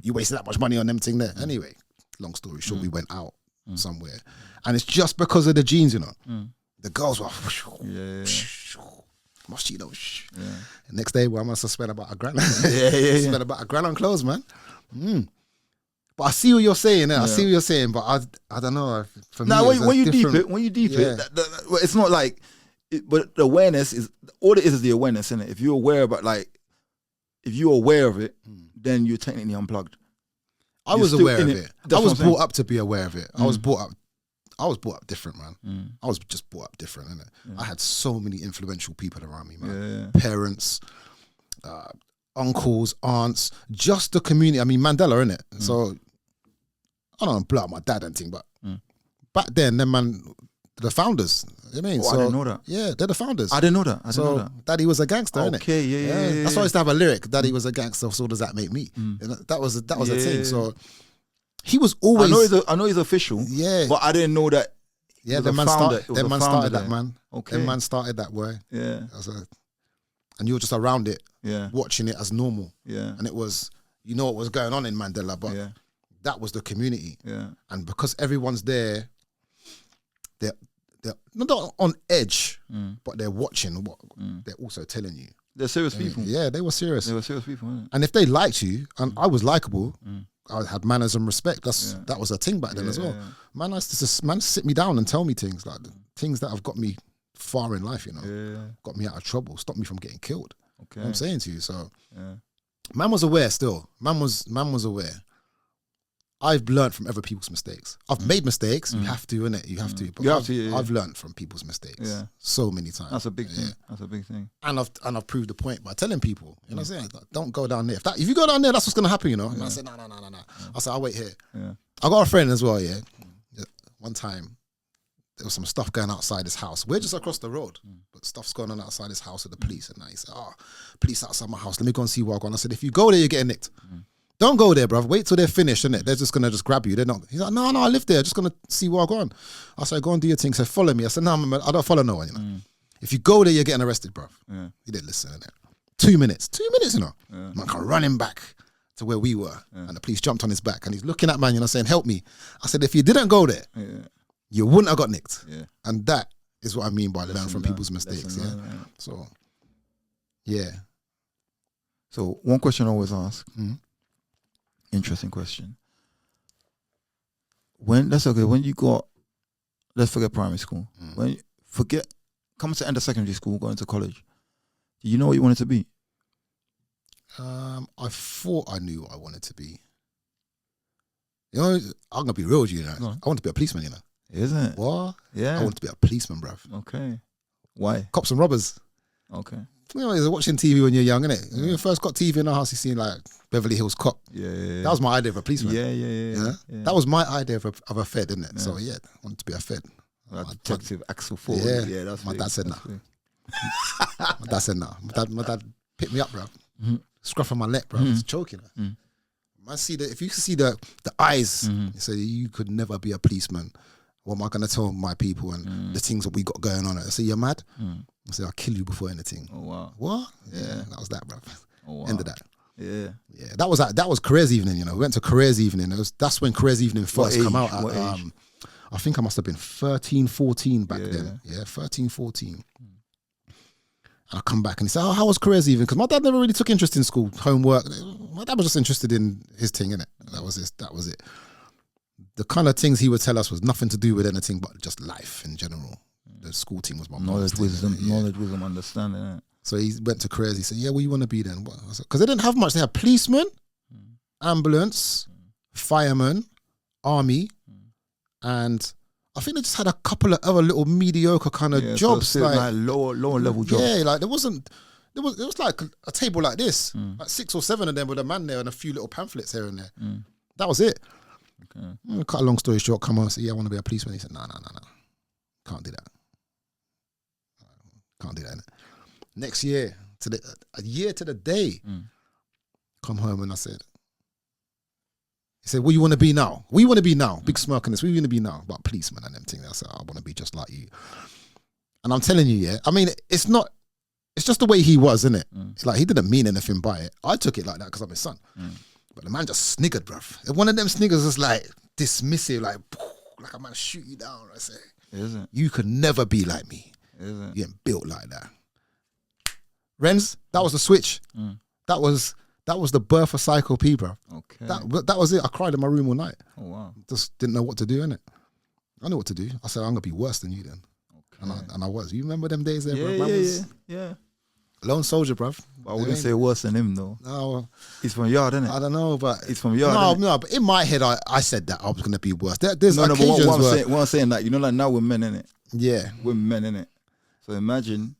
Speaker 2: you wasted that much money on them thing there." Anyway, long story short, we went out somewhere. And it's just because of the jeans, you know. The girls were Moschino. And next day, I must have spent about $1,000. Spent about $1,000 on clothes, man. But I see what you're saying. I see what you're saying, but I don't know. For me,
Speaker 1: when you deep it, it's not like. But the awareness is all it is the awareness, innit? If you're aware about if you're aware of it, then you're technically unplugged.
Speaker 2: I was aware of it. I was brought up to be aware of it. I was brought up different, man. I was just brought up different, innit? I had so many influential people around me, man. Parents, uncles, aunts, just the community. I mean, Mandela, innit? So I don't blow up my dad and thing, but back then, them man, the founders. You know what I mean?
Speaker 1: I didn't know that.
Speaker 2: Yeah, they're the founders.
Speaker 1: I didn't know that. I didn't know that.
Speaker 2: Daddy was a gangster, innit?
Speaker 1: Okay, yeah.
Speaker 2: That's why I used to have a lyric. Daddy was a gangster, so does that make me? You know, that was a thing. So He was always.
Speaker 1: I know he's official.
Speaker 2: Yeah.
Speaker 1: But I didn't know that.
Speaker 2: Yeah,
Speaker 1: the
Speaker 2: man
Speaker 1: founder.
Speaker 2: started. That man started that man.
Speaker 1: Okay.
Speaker 2: That man started that way.
Speaker 1: Yeah.
Speaker 2: And you were just around it.
Speaker 1: Yeah.
Speaker 2: Watching it as normal.
Speaker 1: Yeah.
Speaker 2: And it was, you know what was going on in Mandela, but that was the community.
Speaker 1: Yeah.
Speaker 2: And because everyone's there, they're not on edge, but they're watching what they're also telling you.
Speaker 1: They're serious people.
Speaker 2: Yeah, they were serious.
Speaker 1: They were serious people, weren't
Speaker 2: And if they liked you, and I was likable, I had manners and respect. That was a thing back then as well. Man used to sit me down and tell me things like things that have got me far in life, you know. Got me out of trouble, stopped me from getting killed.
Speaker 1: Okay.
Speaker 2: You know what I'm saying to you. So man was aware still. Man was aware. I've learned from other people's mistakes. I've made mistakes. You have to, innit? You have to. But I've learned from people's mistakes so many times.
Speaker 1: That's a big thing. That's a big thing.
Speaker 2: And I've proved the point by telling people, you know what I'm saying? Like, don't go down there. If you go down there, that's what's going to happen, you know? And I said, no. I said, I'll wait here. Yeah. I got a friend as well, One time, there was some stuff going outside his house. We're just across the road, but stuff's going on outside his house with the police. And he said, police outside my house. Let me go and see what I got. I said, if you go there, you're getting nicked. Don't go there, bruv. Wait till they're finished, innit? They're just going to grab you. They're not. He's like, no, I live there. Just going to see what I got on. I said, go and do your thing. He said, follow me. I said, no, man, I don't follow no one, you know. If you go there, you're getting arrested, bruv. Yeah. He didn't listen, innit? 2 minutes, you know. Man come running back to where we were. And the police jumped on his back. And he's looking at man, you know, saying, help me. I said, if you didn't go there, you wouldn't have got nicked. Yeah. And that is what I mean by learn from people's mistakes. So, yeah.
Speaker 1: So one question I always ask, interesting question. When you got, let's forget primary school. Come to end of secondary school, go into college. Do you know what you wanted to be?
Speaker 2: I thought I knew what I wanted to be. You know, I'm gonna be real with you, you know. I want to be a policeman, you know.
Speaker 1: Isn't it?
Speaker 2: What?
Speaker 1: Yeah.
Speaker 2: I want to be a policeman, bruv.
Speaker 1: Okay. Why?
Speaker 2: Cops and robbers. Okay. You know, you're watching TV when you're young, innit? When you first got TV in the house, you seen like Beverly Hills Cop. Yeah. That was my idea of a policeman. Yeah. That was my idea of a fed, isn't it? Yeah. So yeah, I wanted to be a fed.
Speaker 1: Detective Axel Ford.
Speaker 2: Yeah, that's my dad said that. My dad said that. My dad picked me up, bro. Scruff on my neck, bro. I was choking. Man, see if you see the eyes, he said, you could never be a policeman. What am I gonna tell my people and the things that we got going on? I said, you're mad? I said, I'll kill you before anything. Oh wow. What? Yeah, that was that, bro. Oh, wow. End of that. Yeah. That was careers evening, you know. We went to careers evening. That's when careers evening first come out. I think I must have been 13, 14 back then. Yeah, 13, 14. And I come back and he said, oh, how was careers even? Because my dad never really took interest in school, homework. My dad was just interested in his thing, innit? That was it. The kind of things he would tell us was nothing to do with anything but just life in general. The school team was my
Speaker 1: knowledge, wisdom, understanding, innit?
Speaker 2: So he went to careers. He said, yeah, what do you want to be then? Because they didn't have much. They had policeman, ambulance, fireman, army, and I think they just had a couple of other little mediocre kind of jobs,
Speaker 1: so like lower level jobs.
Speaker 2: Yeah, like it was like a table like this, like 6 or 7 of them with a man there and a few little pamphlets here and there. That was it. Okay. Cut a long story short, come on and say, yeah, I want to be a policeman. He said, no, can't do that. Can't do that. Next year, a year to the day, come home and I said, he said, what you want to be now? What you want to be now? Big smirk on this. What you want to be now? But policeman and them things. I said, I want to be just like you. And I'm telling you, yeah, I mean, it's just the way he was, isn't it? It's like he didn't mean anything by it. I took it like that because I'm his son. But the man just sniggered, bruv. One of them sniggers was like dismissive, like a man shoot you down. I say,
Speaker 1: isn't
Speaker 2: you could never be like me. Isn't you ain't built like that. Rens, that was the switch. That was the birth of Psycho P, bro. Okay. That was it. I cried in my room all night. Oh wow. Just didn't know what to do, innit? I knew what to do. I said, I'm gonna be worse than you then. Okay. And I was. You remember them days there, bro? Yeah. Lone soldier, bruv.
Speaker 1: I wouldn't say worse than him though. No. He's from Yard, innit?
Speaker 2: I don't know, but
Speaker 1: he's from Yard.
Speaker 2: No, but in my head I said that I was gonna be worse. There's occasions
Speaker 1: what I'm saying, like, you know, like now we're men, innit?
Speaker 2: Yeah.
Speaker 1: We're men, innit? So imagine,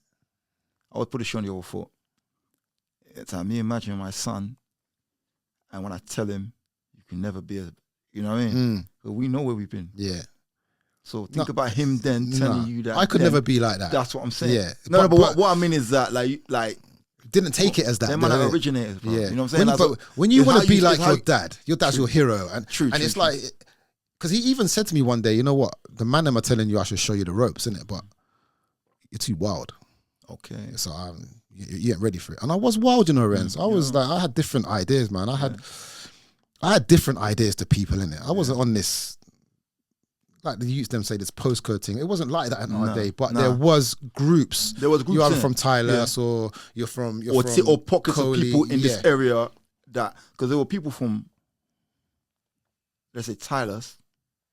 Speaker 1: I would put a show on your foot. It's like me imagining my son, and when I tell him, you can never be a, you know what I mean? But we know where we've been. Yeah. So think about him then telling you that.
Speaker 2: I could never be like that.
Speaker 1: That's what I'm saying.
Speaker 2: Yeah.
Speaker 1: No, but what I mean is that, like
Speaker 2: didn't take it as that.
Speaker 1: Them man are originators, bro.
Speaker 2: Yeah.
Speaker 1: You know what I'm saying?
Speaker 2: But when you want to be like your
Speaker 1: dad,
Speaker 2: dad's your hero. And it's like, because he even said to me one day, you know what? The man them are telling you I should show you the ropes, innit? But you're too wild.
Speaker 1: Okay.
Speaker 2: So you ain't ready for it. And I was wild, you know, Renz. I was like, I had different ideas, man. I had different ideas to people, innit? I wasn't on this, like the youths them say, this postcode thing. It wasn't like that in our day, but there was groups.
Speaker 1: There was groups.
Speaker 2: You're either from Tyler or you're from
Speaker 1: or pockets
Speaker 2: Coley,
Speaker 1: of people in this area that, because there were people from, let's say, Tyler's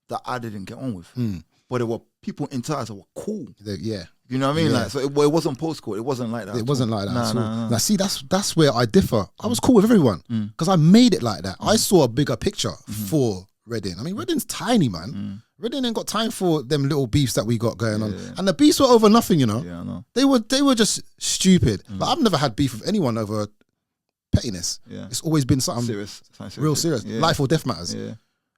Speaker 1: that I didn't get on with. But there were people in Tyler's that were cool.
Speaker 2: Yeah.
Speaker 1: You know what I mean? Like, so it wasn't postcode. It wasn't like that.
Speaker 2: It wasn't like that at all.
Speaker 1: No.
Speaker 2: Now, see, that's where I differ. I was cool with everyone because I made it like that. I saw a bigger picture for Reading. I mean, Reading's tiny, man. Reading ain't got time for them little beefs that we got going on. And the beefs were over nothing, you know.
Speaker 1: Yeah, I know.
Speaker 2: They were just stupid. But I've never had beef with anyone over pettiness.
Speaker 1: Yeah.
Speaker 2: It's always been something real serious.
Speaker 1: Yeah.
Speaker 2: Life or death matters.
Speaker 1: Yeah.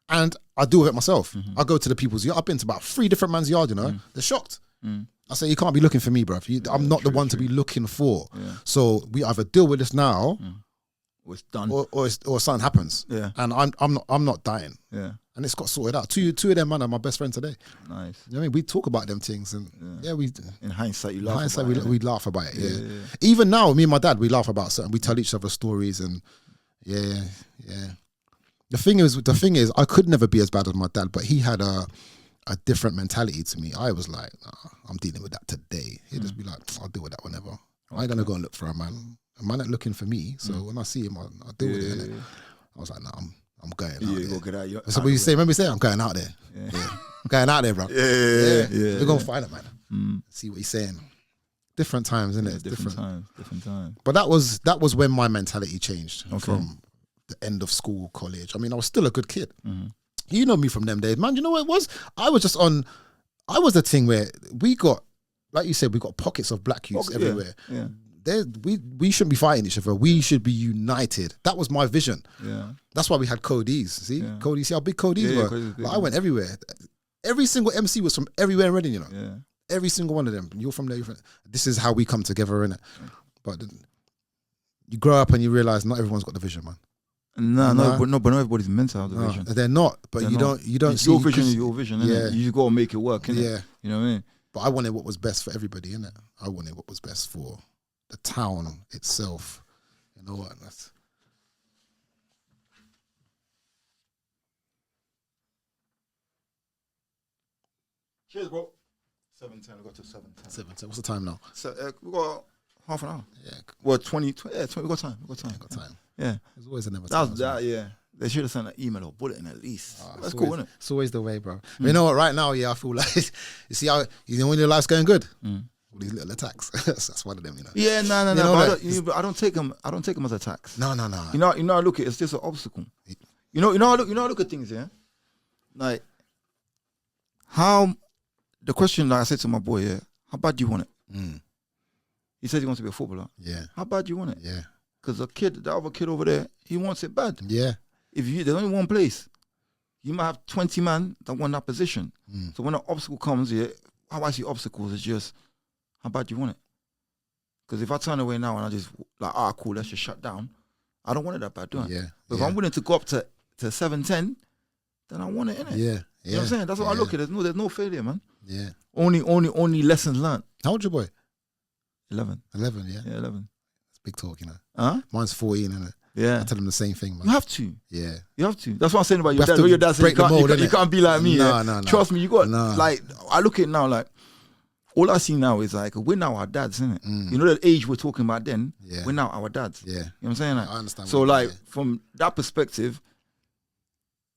Speaker 2: And I deal with it myself. I go to the people's yard. I've been to about 3 different man's yard, you know. They're shocked. I say, you can't be looking for me, bruv. I'm not the one to be looking for. Yeah. So we either deal with this now,
Speaker 1: or it's done,
Speaker 2: or something happens.
Speaker 1: Yeah.
Speaker 2: And I'm not dying.
Speaker 1: Yeah.
Speaker 2: And it's got sorted out. Two of them, man, are my best friends today.
Speaker 1: Nice.
Speaker 2: You know what I mean? We talk about them things, and we.
Speaker 1: In hindsight, we
Speaker 2: laugh about it. Yeah. Even now, me and my dad, we laugh about certain. We tell each other stories, and yeah. The thing is, I could never be as bad as my dad, but he had a different mentality to me. I was like, nah, I'm dealing with that today. He'd just be like, I'll deal with that whenever. Okay. I ain't gonna go and look for a man. A man ain't looking for me. So when I see him, I'll deal with it. Yeah. I was like, nah, I'm going out there.
Speaker 1: Go get out
Speaker 2: so what you say? Remember you say, I'm going out there. Yeah. I'm going out there, bro.
Speaker 1: Yeah.
Speaker 2: We're gonna find it, man. See what he's saying. Different times, isn't it?
Speaker 1: Different times.
Speaker 2: But that was when my mentality changed from the end of school, college. I mean, I was still a good kid. You know me from them days, man. You know what it was? I was the thing where we got, like you said, we got pockets of black youths everywhere.
Speaker 1: Yeah.
Speaker 2: We shouldn't be fighting each other. We should be united. That was my vision.
Speaker 1: Yeah.
Speaker 2: That's why we had Cody's. See? Cody, see how big Cody's were? Like, I went everywhere. Every single MC was from everywhere in Reading, you know?
Speaker 1: Yeah.
Speaker 2: Every single one of them. You're from there. This is how we come together, innit? But you grow up and you realize not everyone's got the vision, man.
Speaker 1: But not everybody's meant to have the vision.
Speaker 2: They're not, but you don't see
Speaker 1: your vision is your vision, innit? You gotta make it work, innit?
Speaker 2: Yeah.
Speaker 1: You know what I mean?
Speaker 2: But I wanted what was best for everybody, innit? I wanted what was best for the town itself. You know what?
Speaker 1: Cheers, bro. 7:10. We got to 7:10.
Speaker 2: 7:10. What's the time now?
Speaker 1: So we got half an hour.
Speaker 2: Yeah.
Speaker 1: Well, 20. Yeah, 20. We got time. Yeah.
Speaker 2: There's always another time.
Speaker 1: Yeah. They should have sent an email or bulletin at least. That's cool, isn't it?
Speaker 2: It's always the way, bro. You know what? Right now, I feel like you see how when your life's going good. All these little attacks. That's one of them, you know.
Speaker 1: Yeah, no. But I don't take them. I don't take them as attacks.
Speaker 2: No.
Speaker 1: You know. I look at it's just an obstacle. You know. I look at things. Yeah. Like how the question that I said to my boy. Yeah. How bad do you want it? He said he wants to be a footballer.
Speaker 2: Yeah.
Speaker 1: How bad do you want it?
Speaker 2: Yeah.
Speaker 1: Because the other kid over there, he wants it bad.
Speaker 2: Yeah.
Speaker 1: There's only one place, you might have 20 man that want that position. So when an obstacle comes, how I see obstacles is just, how bad do you want it? Because if I turn away now and I just like, cool, let's just shut down, I don't want it that bad, do I?
Speaker 2: Yeah.
Speaker 1: But if I'm willing to go up to 7-10, then I want it, innit?
Speaker 2: Yeah.
Speaker 1: You know what I'm saying? That's what I look at. There's no failure, man.
Speaker 2: Yeah.
Speaker 1: Only lessons learned.
Speaker 2: How old's your boy?
Speaker 1: 11.
Speaker 2: 11, yeah?
Speaker 1: Yeah, 11.
Speaker 2: It's big talk, you know.
Speaker 1: Huh?
Speaker 2: Mine's 14, innit?
Speaker 1: Yeah.
Speaker 2: I tell him the same thing, man.
Speaker 1: You have to.
Speaker 2: Yeah.
Speaker 1: You have to. That's what I'm saying about your dad. When your dad said you can't be like me.
Speaker 2: No.
Speaker 1: Trust me, you got like I look at it now like all I see now is like we're now our dads, isn't it? You know the age we're talking about then, we're now our dads.
Speaker 2: Yeah.
Speaker 1: You know what I'm saying? Like,
Speaker 2: I understand.
Speaker 1: So like from that perspective,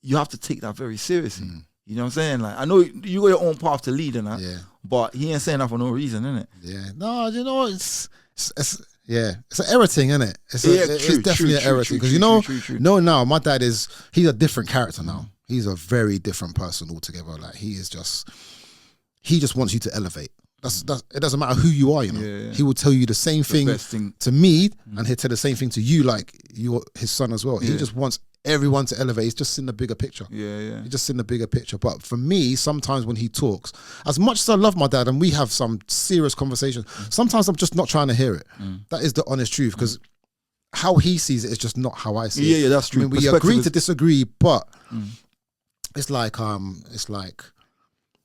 Speaker 1: you have to take that very seriously. You know what I'm saying? Like I know you got your own path to lead and that, but he ain't saying that for no reason, innit?
Speaker 2: Yeah. No, you know it's an error thing, isn't it? It's definitely an error thing because now my dad he's a different character now. He's a very different person altogether. Like he just wants you to elevate. That's it doesn't matter who you are, you know. Yeah. He will tell you the same thing to me, and he'll tell the same thing to you, like you're his son as well. He just wants everyone to elevate. He's just in the bigger picture.
Speaker 1: Yeah.
Speaker 2: He's just in the bigger picture. But for me, sometimes when he talks, as much as I love my dad and we have some serious conversations, sometimes I'm just not trying to hear it. That is the honest truth, because how he sees it is just not how I see it.
Speaker 1: Yeah, that's true.
Speaker 2: I mean, we agree to disagree, but it's like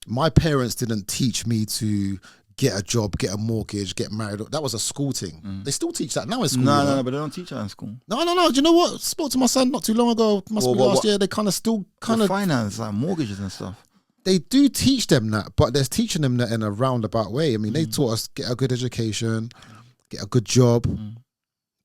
Speaker 2: my parents didn't teach me to get a job, get a mortgage, get married. That was a school thing. They still teach that now in school.
Speaker 1: No, but they don't teach that in school.
Speaker 2: No. Do you know what? Spoke to my son not too long ago. Must be last year. They kind of still
Speaker 1: finance, like mortgages and stuff.
Speaker 2: They do teach them that, but they're teaching them that in a roundabout way. I mean, they taught us get a good education, get a good job,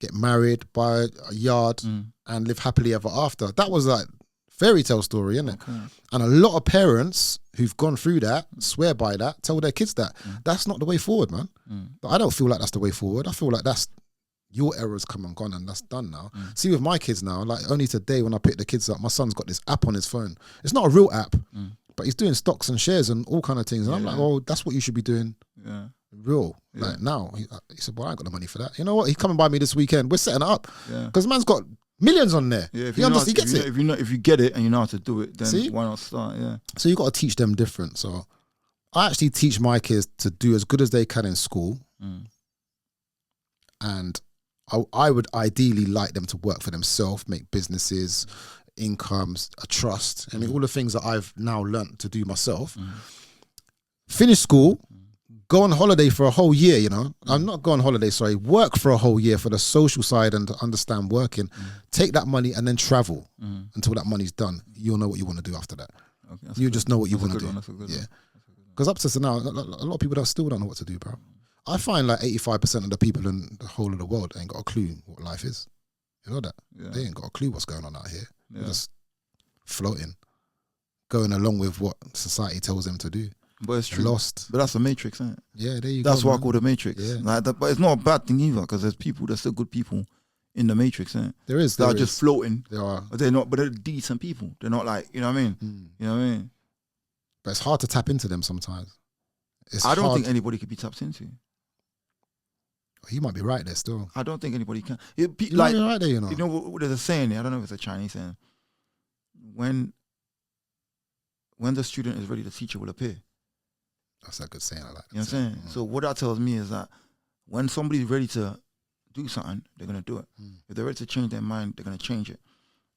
Speaker 2: get married, buy a yard, and live happily ever after. That was like fairy tale story, isn't it?
Speaker 1: Okay.
Speaker 2: And a lot of parents who've gone through that, swear by that, tell their kids that. That's not the way forward, man. But I don't feel like that's the way forward. I feel like that's your era's come and gone, and that's done now. See, with my kids now, like only today when I picked the kids up, my son's got this app on his phone. It's not a real app, but he's doing stocks and shares and all kind of things. And I'm like, oh, that's what you should be doing.
Speaker 1: Yeah.
Speaker 2: Real. Like now, he said, well, I ain't got the money for that. You know what? He's coming by me this weekend. We're setting it up. Because man's got millions on there. Yeah, he gets it.
Speaker 1: If you get it and you know how to do it, then
Speaker 2: See?
Speaker 1: why not start? Yeah.
Speaker 2: So you got to teach them different. So I actually teach my kids to do as good as they can in school. And I would ideally like them to work for themselves, make businesses, incomes, a trust. I mean, all the things that I've now learnt to do myself. Finish school, go on holiday for a whole year, you know. I'm not go on holiday, sorry. Work for a whole year for the social side and to understand working. Take that money and then travel until that money's done. You'll know what you want to do after that. Okay, you just know what you want to do. Yeah. Because up to now, a lot of people still don't know what to do, bro. I find like 85% of the people in the whole of the world ain't got a clue what life is. You know that? Yeah. They ain't got a clue what's going on out here. They're just floating, going along with what society tells them to do.
Speaker 1: But it's true.
Speaker 2: Lost.
Speaker 1: But that's the Matrix, isn't it?
Speaker 2: Yeah, there you go.
Speaker 1: That's what I call the Matrix. Yeah. Like that, but it's not a bad thing either, because there's still good people in the Matrix, isn't it?
Speaker 2: There is.
Speaker 1: They're just floating.
Speaker 2: There are.
Speaker 1: But they're decent people. They're not like, you know what I mean? You know what I mean?
Speaker 2: But it's hard to tap into them sometimes.
Speaker 1: I don't think anybody could be tapped into.
Speaker 2: You might be right there still.
Speaker 1: I don't think anybody can.
Speaker 2: You're right there, you know.
Speaker 1: You know, there's a saying there, I don't know if it's a Chinese saying. When the student is ready, the teacher will appear.
Speaker 2: That's a good saying. I like that.
Speaker 1: You know what I'm saying? So what that tells me is that when somebody's ready to do something, they're going to do it. If they're ready to change their mind, they're going to change it.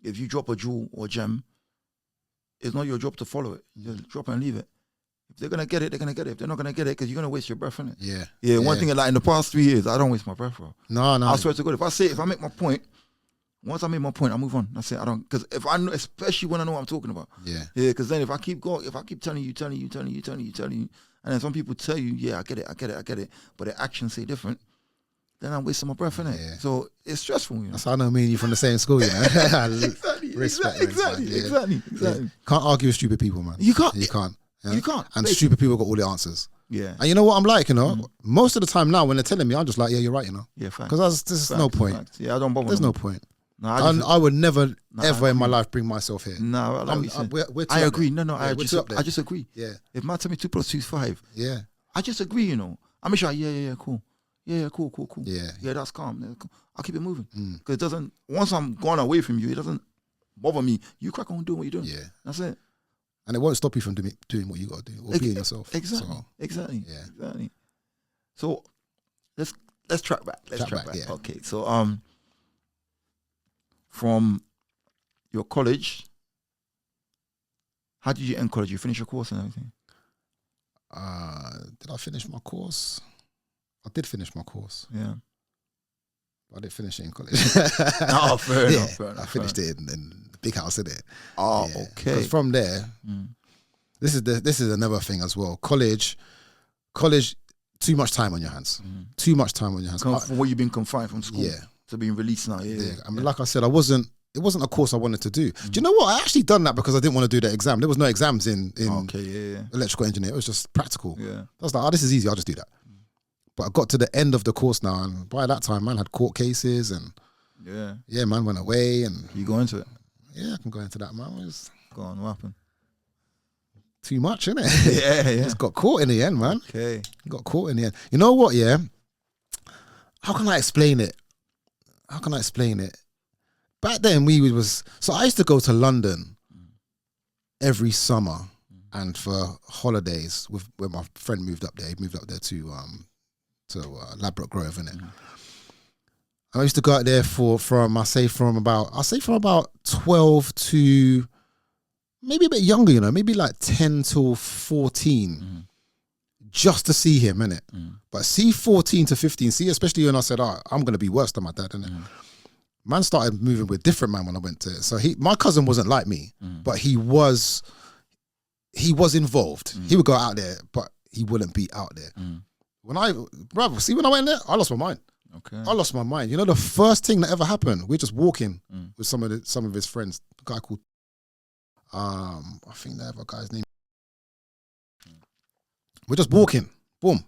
Speaker 1: If you drop a jewel or gem, it's not your job to follow it. Just drop it and leave it. If they're going to get it, they're going to get it. If they're not going to get it, because you're going to waste your breath in it. Yeah. One thing, like in the past 3 years, I don't waste my breath, bro.
Speaker 2: No.
Speaker 1: I swear to God, if I make my point, once I make my point, I move on. That's it. I don't, because if I know, especially when I know what I'm talking about. Yeah. Because then if I keep telling you, and then some people tell you, yeah, I get it, but their actions say different, then I'm wasting my breath in it. Yeah. So it's stressful, you know.
Speaker 2: That's how I know me and you from the same school, you know.
Speaker 1: Exactly.
Speaker 2: Yeah. Can't argue with stupid people, man.
Speaker 1: You can't.
Speaker 2: Yeah?
Speaker 1: You can't.
Speaker 2: And stupid people got all the answers.
Speaker 1: Yeah.
Speaker 2: And you know what I'm like, you know? Most of the time now when they're telling me, I'm just like, yeah, you're right, you know?
Speaker 1: Yeah, facts.
Speaker 2: Because there's no point.
Speaker 1: Facts. Yeah, I don't bother.
Speaker 2: There's no point. No, I would never, ever in my life bring myself here.
Speaker 1: No, I agree. No, I just agree.
Speaker 2: Yeah.
Speaker 1: If man tell me 2 + 2 is 5.
Speaker 2: Yeah.
Speaker 1: I just agree, you know. I'm sure, yeah, cool. Yeah, cool.
Speaker 2: Yeah,
Speaker 1: that's calm. I'll keep it moving. Because it doesn't, once I'm gone away from you, it doesn't bother me. You crack on doing what you're doing.
Speaker 2: Yeah.
Speaker 1: That's it.
Speaker 2: And it won't stop you from doing what you got to do or being yourself.
Speaker 1: Exactly.
Speaker 2: Yeah.
Speaker 1: Exactly. So let's track back.
Speaker 2: Yeah.
Speaker 1: Okay. So from your college, how did you end college? You finish your course and everything?
Speaker 2: Did I finish my course? I did finish my course.
Speaker 1: Yeah.
Speaker 2: But I didn't finish it in college.
Speaker 1: Fair enough.
Speaker 2: I finished it in the big house, in it.
Speaker 1: Oh, yeah. Okay.
Speaker 2: Because from there, this is another thing as well. College, too much time on your hands. Too much time on your hands.
Speaker 1: From what you've been confined from school to being released now. Yeah.
Speaker 2: I mean, like I said, it wasn't a course I wanted to do. Do you know what? I actually done that because I didn't want to do the exam. There was no exams in electrical engineering. It was just practical.
Speaker 1: Yeah.
Speaker 2: I was like, this is easy. I'll just do that. But I got to the end of the course now, and by that time, man had court cases, and man went away, and
Speaker 1: you go into it.
Speaker 2: Yeah, I can go into that, man.
Speaker 1: Go on, what happened?
Speaker 2: Too much, innit?
Speaker 1: Yeah.
Speaker 2: Just got caught in the end, man.
Speaker 1: Okay.
Speaker 2: Got caught in the end. You know what? Yeah. How can I explain it? back then so I used to go to London every summer and for holidays when my friend moved up there. He moved up there to Ladbroke Grove, innit? I used to go out there from about 12 to maybe a bit younger, you know, maybe like 10 till 14, just to see him, innit? But see 14 to 15, especially when I said, I'm going to be worse than my dad, innit? Man started moving with different man when I went to it. So my cousin wasn't like me, but he was involved. He would go out there, but he wouldn't be out there. When I went there, I lost my mind.
Speaker 1: Okay.
Speaker 2: I lost my mind. You know, the first thing that ever happened, we're just walking with some of his friends. A guy called, I think the other guy's name. We're just walking, boom,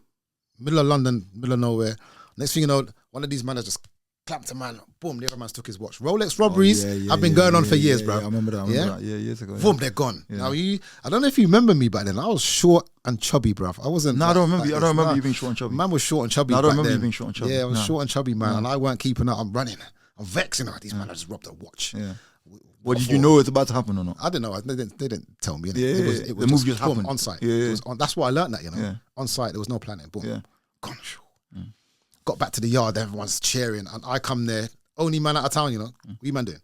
Speaker 2: middle of London, middle of nowhere. Next thing you know, one of these men has just clapped a man, boom, the other man's took his watch. Rolex robberies have been going on for years, bro.
Speaker 1: I remember that. Yeah, years ago.
Speaker 2: Boom, they're gone. Yeah. Now I don't know if you remember me back then. I was short and chubby, bruv. I wasn't.
Speaker 1: No, I don't remember. I don't remember you being short and chubby.
Speaker 2: Man was short and chubby.
Speaker 1: No, I don't remember
Speaker 2: then.
Speaker 1: you being short and chubby.
Speaker 2: Yeah, I was short and chubby, man, and I weren't keeping up. I'm running. I'm vexing. These men have just robbed a watch.
Speaker 1: Yeah. Well, did you know it's about to happen or not?
Speaker 2: I didn't know. They didn't tell me.
Speaker 1: Yeah,
Speaker 2: it was
Speaker 1: the move just happened
Speaker 2: on site.
Speaker 1: Yeah,
Speaker 2: that's why I learned that. You know,
Speaker 1: Yeah.
Speaker 2: on site there was no planning. Boom,
Speaker 1: Yeah.
Speaker 2: gone. Got back to the yard. Everyone's cheering, and I come there. Only man out of town, you know. What you man doing?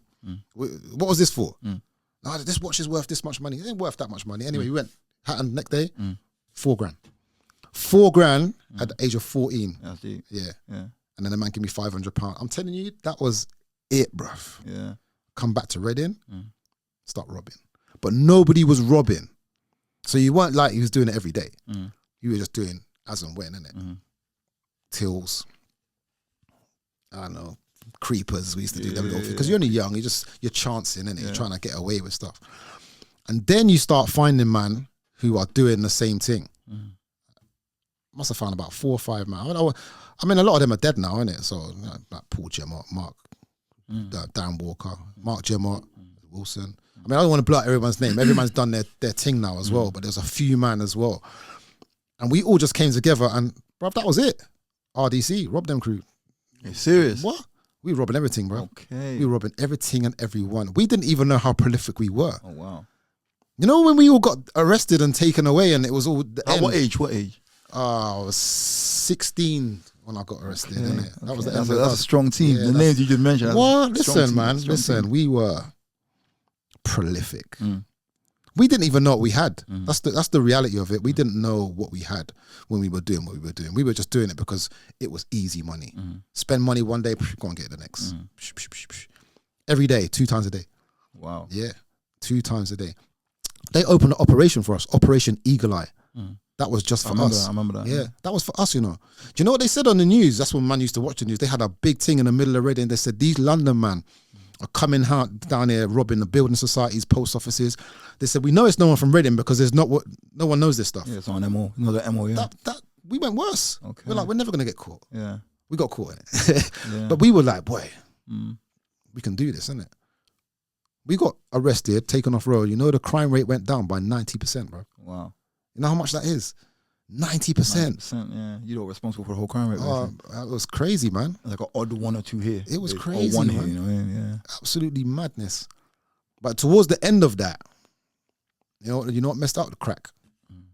Speaker 2: What was this for? No, this watch is worth this much money. It ain't worth that much money. Anyway, we went Hatton next day, $4,000. $4,000 at the age of 14.
Speaker 1: That's deep.
Speaker 2: Yeah.
Speaker 1: Yeah.
Speaker 2: And then the man gave me £500. I'm telling you, that was it, bruv.
Speaker 1: Yeah.
Speaker 2: Come back to Reading, start robbing. But nobody was robbing. So you weren't like he was doing it every day. You were just doing as and when, innit? Tills. I don't know. Creepers, we used to do them because you're only young, you're chancing, innit? You're trying to get away with stuff. And then you start finding man who are doing the same thing. Must have found about 4 or 5 man. I mean, a lot of them are dead now, innit? So like Paul Gemmott, Mark, Dan Walker, Mark Gemmott, Wilson. I mean, I don't want to blow out everyone's name. Everyone's done their thing now as well, but there's a few man as well. And we all just came together and, bruv, that was it. RDC, rob them crew.
Speaker 1: You're serious?
Speaker 2: What? We were robbing everything, bro.
Speaker 1: Okay.
Speaker 2: We were robbing everything and everyone. We didn't even know how prolific we were.
Speaker 1: Oh, wow.
Speaker 2: You know when we all got arrested and taken away and it was all the end?
Speaker 1: What age?
Speaker 2: I was 16 when I got arrested, innit? That was the end.
Speaker 1: That's a strong team. The names you just mentioned.
Speaker 2: What? Listen, man. Listen, we were prolific. We didn't even know what we had. That's the reality of it. We didn't know what we had when we were doing what we were doing. We were just doing it because it was easy money. Spend money one day, go and get it the next. Every day, 2 times a day.
Speaker 1: Wow.
Speaker 2: Yeah, 2 times a day. They opened an operation for us, Operation Eagle Eye. That was just for us.
Speaker 1: I remember that.
Speaker 2: Yeah, that was for us, you know. Do you know what they said on the news? That's when man used to watch the news. They had a big thing in the middle of Reading. They said, these London man are coming out down here robbing the building societies, post offices. They said, we know it's no one from Reading because no one knows this stuff.
Speaker 1: Yeah, it's on MO. No, the MO, yeah.
Speaker 2: That we went worse.
Speaker 1: Okay.
Speaker 2: We're like, we're never going to get caught.
Speaker 1: Yeah.
Speaker 2: We got caught in it. But we were like, boy, we can do this, innit? We got arrested, taken off road. You know, the crime rate went down by 90%, bro.
Speaker 1: Wow.
Speaker 2: You know how much that is? 90%.
Speaker 1: 90%, yeah. You're responsible for the whole crime rate.
Speaker 2: That was crazy, man.
Speaker 1: Like an odd 1 or 2 here.
Speaker 2: It was crazy,
Speaker 1: or 1
Speaker 2: man.
Speaker 1: here, you know what I mean? Yeah.
Speaker 2: Absolutely madness. But towards the end of that, you know what messed up? The crack.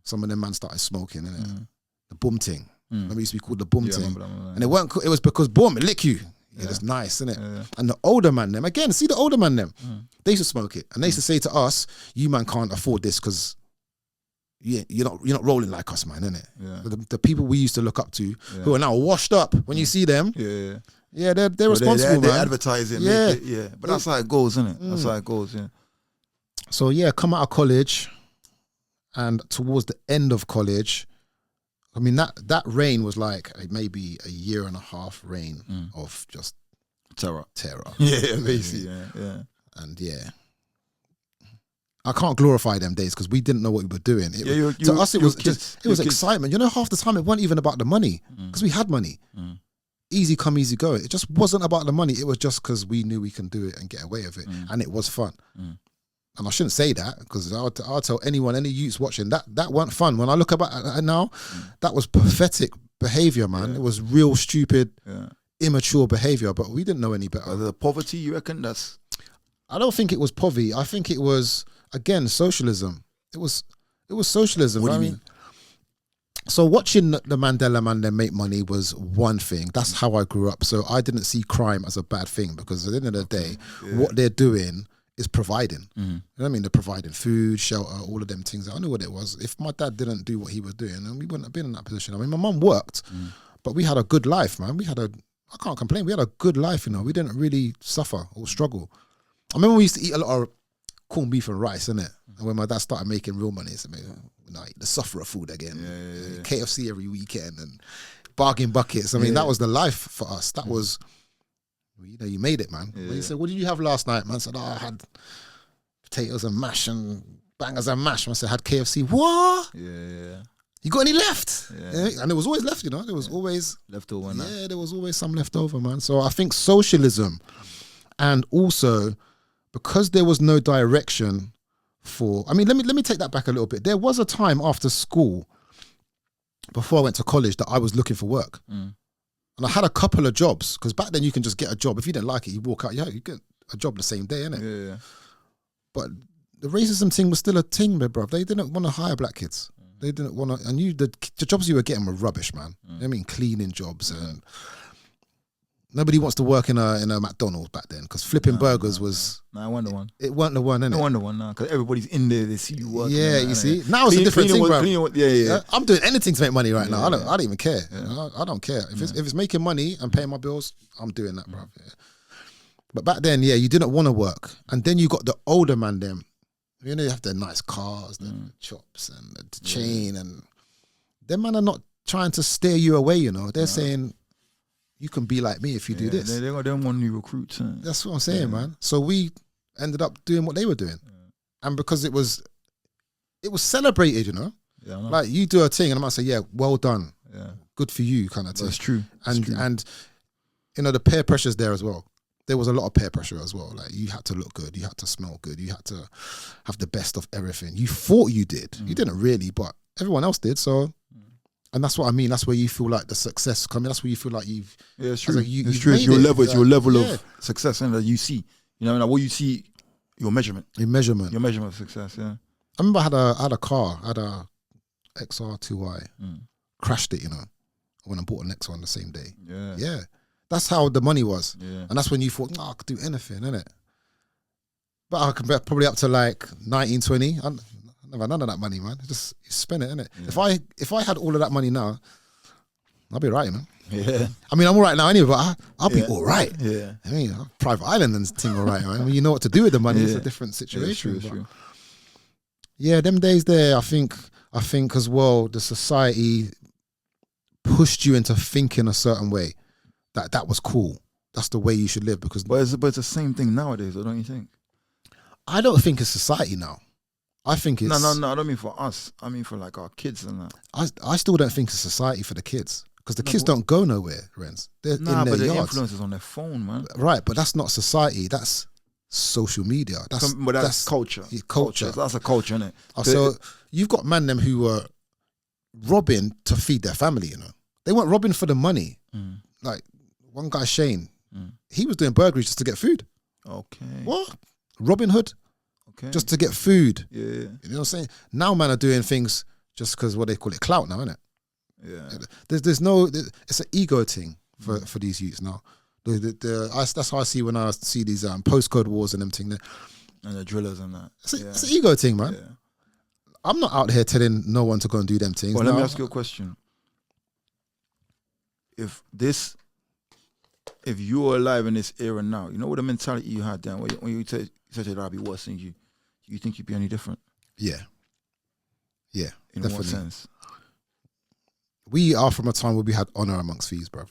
Speaker 2: Some of them man started smoking, innit? The boom ting. Remember it used to be called the boom ting.
Speaker 1: Remember that.
Speaker 2: And it was because boom, it lick you. Yeah, it's nice, isn't it?
Speaker 1: Yeah.
Speaker 2: And the older man them, again, see the older man them, they used to smoke it. And they used to say to us, you man can't afford this because you're not rolling like us, man, innit?
Speaker 1: Yeah.
Speaker 2: The people we used to look up to who are now washed up, when you see them, they're responsible,
Speaker 1: they're
Speaker 2: man.
Speaker 1: advertising.
Speaker 2: Yeah.
Speaker 1: But that's how it goes, isn't it? That's how it goes, yeah.
Speaker 2: So yeah, come out of college, and towards the end of college, I mean, that reign was like maybe a 1.5 year reign of just
Speaker 1: terror.
Speaker 2: Yeah,
Speaker 1: basically, yeah.
Speaker 2: And yeah, I can't glorify them days because we didn't know what we were doing. To us, it was excitement. You know, half the time it wasn't even about the money because we had money. Easy come, easy go. It just wasn't about the money. It was just because we knew we can do it and get away with it, and it was fun. And I shouldn't say that because I'll tell anyone, any youths watching, that weren't fun. When I look about it now, that was pathetic behaviour, man. It was real stupid, immature behaviour, but we didn't know any better.
Speaker 1: The poverty, you reckon, that's
Speaker 2: I don't think it was poverty. I think it was, again, socialism. It was socialism.
Speaker 1: What do you
Speaker 2: I
Speaker 1: mean?
Speaker 2: So watching the Mandela Man then make money was one thing. That's how I grew up. So I didn't see crime as a bad thing, because at the end of the day, what they're doing is providing. You know what I mean? They're providing food, shelter, all of them things. I knew what it was. If my dad didn't do what he was doing, then we wouldn't have been in that position. I mean, my mum worked, but we had a good life, man. I can't complain. We had a good life, you know. We didn't really suffer or struggle. I remember we used to eat a lot of corned beef and rice, innit? And when my dad started making real money, so the sufferer food again. KFC every weekend and bargain buckets. I mean, that was the life for us. That was, you made it, man. When you said, what did you have last night, man? I said, I had potatoes and mash and bangers and mash. I said, I had KFC. What?
Speaker 1: Yeah.
Speaker 2: You got any left? Yeah. And there was always left, you know. There was always
Speaker 1: leftover.
Speaker 2: Yeah, there was always some left over, man. So I think socialism, and also because there was no direction for. I mean, let me take that back a little bit. There was a time after school, before I went to college, that I was looking for work, and I had a couple of jobs, because back then you can just get a job if you didn't like it. You walk out, you get a job the same day, innit?
Speaker 1: Yeah.
Speaker 2: But the racism thing was still a thing, bro. They didn't want to hire black kids. They didn't want to, and the jobs you were getting were rubbish, man. You know what I mean, cleaning jobs, and nobody wants to work in a McDonald's back then, because flipping burgers was.
Speaker 1: No, I wasn't the one.
Speaker 2: It wasn't the one, innit?
Speaker 1: I wasn't the one now, because everybody's in there. They see you working.
Speaker 2: Yeah, you see. Now it's a different thing, bro.
Speaker 1: Yeah.
Speaker 2: I'm doing anything to make money right now. I don't even care. I don't care if it's making money and paying my bills. I'm doing that, bro. Yeah. But back then, you didn't want to work, and then you got the older man. Them, you have the nice cars, the chops, and the chain, and them man are not trying to steer you away. You know, they're saying you can be like me if you do this.
Speaker 1: They don't want new recruits.
Speaker 2: That's what I'm saying, man. So we ended up doing what they were doing, and because it was celebrated, you know. Yeah, like you do a thing, and I might say, "Yeah, well done, good for you," kind of thing.
Speaker 1: That's true.
Speaker 2: And the peer pressure's there as well. There was a lot of peer pressure as well. Like, you had to look good, you had to smell good, you had to have the best of everything. You thought you did. You didn't really, but everyone else did. So, and that's what I mean. That's where you feel like the success coming. That's where you feel like you've.
Speaker 1: Yeah, it's true. It's true. It's your level. It's your level of success, and that you see. You know, like what you see, your measurement. Your measurement of success. Yeah.
Speaker 2: I remember I had a car. I had a XR2i. Crashed it. You know, when I bought the next one the same day. Yeah. That's how the money was. Yeah. And that's when you thought, I could do anything, innit? But I could probably up to like 19, 20. I never had none of that money, man. Just you spend it, innit? Yeah. If I had all of that money now, I'll be right, man.
Speaker 1: Yeah.
Speaker 2: I mean, I'm all right now anyway, but I'll be all right.
Speaker 1: Yeah.
Speaker 2: I mean, private island and thing all right, man. I mean, you know what to do with the money. It's a different situation.
Speaker 1: Yeah, it's true.
Speaker 2: Yeah, them days there, I think as well, the society pushed you into thinking a certain way. That was cool. That's the way you should live, because.
Speaker 1: But it's the same thing nowadays, don't you think?
Speaker 2: I don't think it's society now. I think it's.
Speaker 1: No. I don't mean for us. I mean for like our kids and that.
Speaker 2: I still don't think it's society for the kids, because the kids don't go nowhere, Rens. They're in their
Speaker 1: but the
Speaker 2: yards.
Speaker 1: influence is on their phone, man.
Speaker 2: Right, but that's not society. That's social media. That's
Speaker 1: culture.
Speaker 2: Culture.
Speaker 1: That's a culture, isn't it?
Speaker 2: So you've got man them who were robbing to feed their family. You know, they weren't robbing for the money. Like. One guy, Shane, he was doing burglaries just to get food.
Speaker 1: Okay.
Speaker 2: What? Robin Hood? Okay. Just to get food.
Speaker 1: Yeah.
Speaker 2: You know what I'm saying? Now man are doing things just because what they call it clout now, isn't it?
Speaker 1: Yeah.
Speaker 2: It's an ego thing for these youths now. That's how I see when I see these postcode wars and them thing.
Speaker 1: And the drillers and that.
Speaker 2: It's an ego thing, man. Yeah. I'm not out here telling no one to go and do them things.
Speaker 1: Well, let me ask you a question. If you were alive in this era now, you know what the mentality you had then when you said I'll be worse than you, do you think you'd be any different?
Speaker 2: Yeah. Yeah.
Speaker 1: In
Speaker 2: definitely.
Speaker 1: what sense?
Speaker 2: We are from a time where we had honor amongst thieves, bruv.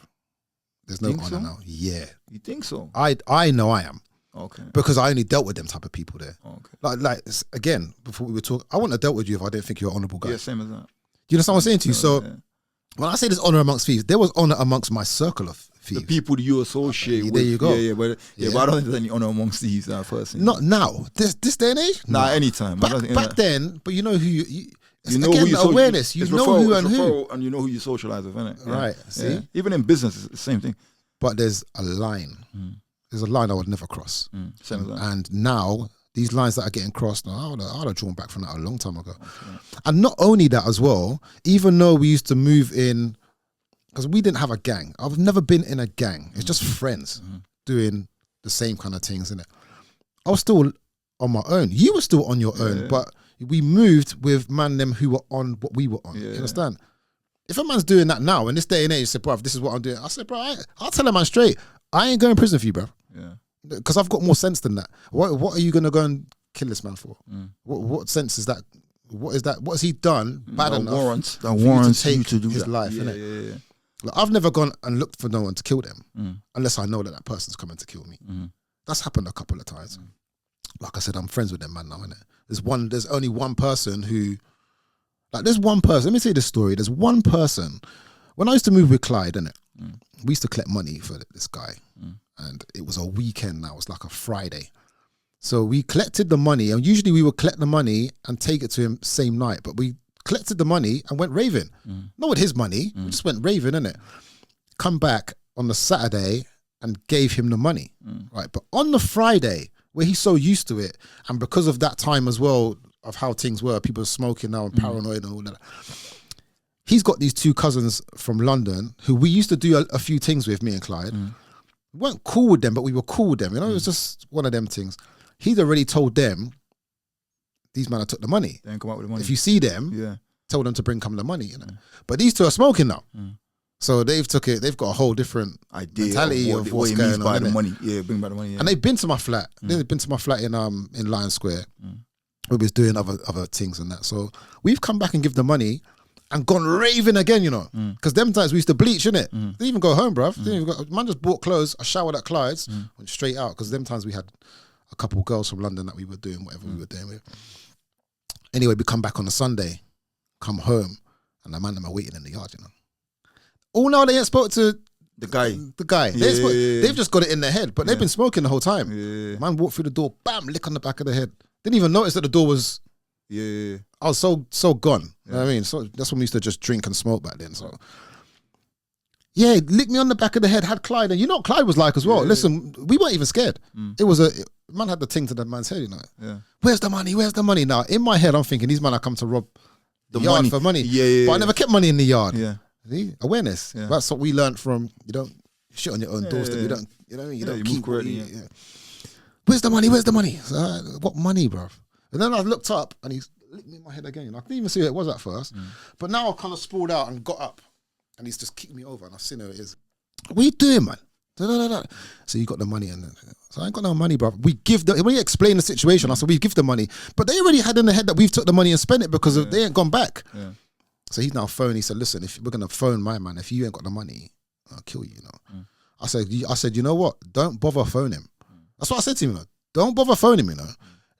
Speaker 2: There's no honor now. Yeah.
Speaker 1: You think so?
Speaker 2: I know I am.
Speaker 1: Okay.
Speaker 2: Because I only dealt with them type of people there.
Speaker 1: Okay.
Speaker 2: Like again, before we were talking, I wouldn't have dealt with you if I didn't think you're an honourable guy.
Speaker 1: Yeah, same as that.
Speaker 2: Do you understand what I'm saying to you? So when I say there's honor amongst thieves, there was honor amongst my circle of thieves.
Speaker 1: The people you associate with.
Speaker 2: There you go.
Speaker 1: But I don't think there's any honor amongst thieves first.
Speaker 2: Not now. This day and age?
Speaker 1: Nah, anytime.
Speaker 2: Back then, but you know who
Speaker 1: you know who you
Speaker 2: awareness. You know who and who.
Speaker 1: And you know who you socialize with, innit?
Speaker 2: Right. See?
Speaker 1: Even in business, it's the same thing.
Speaker 2: But there's a line. there's a line I would never cross.
Speaker 1: Same as that.
Speaker 2: And now these lines that are getting crossed, I would have drawn back from that a long time ago. Okay. And not only that as well, even though we used to move in, because we didn't have a gang. I've never been in a gang. It's just friends doing the same kind of things, innit? I was still on my own. You were still on your own, but we moved with them who were on what we were on. You understand? If a man's doing that now, in this day and age, you say, bro, this is what I'm doing. I said, bro, I'll tell a man straight, I ain't going to prison for you, bro. Yeah. Because I've got more sense than that. What are you going to go and kill this man for? What sense is that? What is that? What has he done bad enough
Speaker 1: that warrants
Speaker 2: you
Speaker 1: you to do
Speaker 2: his
Speaker 1: that.
Speaker 2: life, innit? Yeah. Like, I've never gone and looked for no one to kill them unless I know that person's coming to kill me. That's happened a couple of times. Like I said, I'm friends with them man now, innit? There's only one person who, like, there's one person. Let me tell you this story. There's one person. When I used to move with Clyde, innit? We used to collect money for this guy, and it was a weekend now. It was like a Friday. So we collected the money, and usually we would collect the money and take it to him same night. But we collected the money and went raving. Not with his money. We just went raving, innit? Come back on the Saturday and gave him the money, right? But on the Friday, where he's so used to it, and because of that time as well, of how things were, people are smoking now and paranoid and all that. He's got these two cousins from London who we used to do a few things with, me and Clyde. We weren't cool with them, but we were cool with them. You know, it was just one of them things. He'd already told them, these men took the money.
Speaker 1: They ain't come out with the money.
Speaker 2: If you see them, tell them to come the money. You know, but these two are smoking now. So they've took it. They've got a whole different
Speaker 1: idea
Speaker 2: mentality of what's going on.
Speaker 1: The money. Yeah, bring back the money. Yeah.
Speaker 2: And they've been to my flat. They've been to my flat in Lion Square. We was doing other things and that. So we've come back and give the money and gone raving again, you know. Because them times we used to bleach, innit? Didn't even go home, bruv. Didn't even go, man just bought clothes, I showered at Clyde's, went straight out. Because them times we had a couple of girls from London that we were doing whatever we were doing with. Anyway, we come back on a Sunday, come home, and the man them are waiting in the yard, you know. Oh no, they ain't spoke to
Speaker 1: the guy.
Speaker 2: They've just got it in their head, but they've been smoking the whole time. Man walked through the door, bam, lick on the back of the head. Didn't even notice that the door was. I was so gone. You know what I mean? So that's when we used to just drink and smoke back then. So yeah, licked me on the back of the head. Had Clyde, and you know what Clyde was like as well. Listen, we weren't even scared. It was man had the thing to the man's head, you know. Where's the money? Where's the money? Now in my head, I'm thinking these men are come to rob the yard money. For money. But I never kept money in the yard. See? Awareness. That's what we learned from. You don't shit on your own doorstep. You don't. You know what I mean? You don't keep correctly. Where's the money? Where's the money? So, what money, bruv? And then I looked up and he's licked me in my head again. I didn't even see who it was at first. But now I've kind of sprawled out and got up and he's just kicked me over and I've seen who it is. What are you doing, man? So you got the money, and so I ain't got no money, bruv. We give when you explain the situation, I said we give the money, but they already had in the head that we've took the money and spent it because they ain't gone back. So he's now phoned. He said, "Listen, if we're gonna phone my man, if you ain't got the money, I'll kill you." You know. I said, you know what? Don't bother phoning him. That's what I said to him. You know? Don't bother phoning me. You know.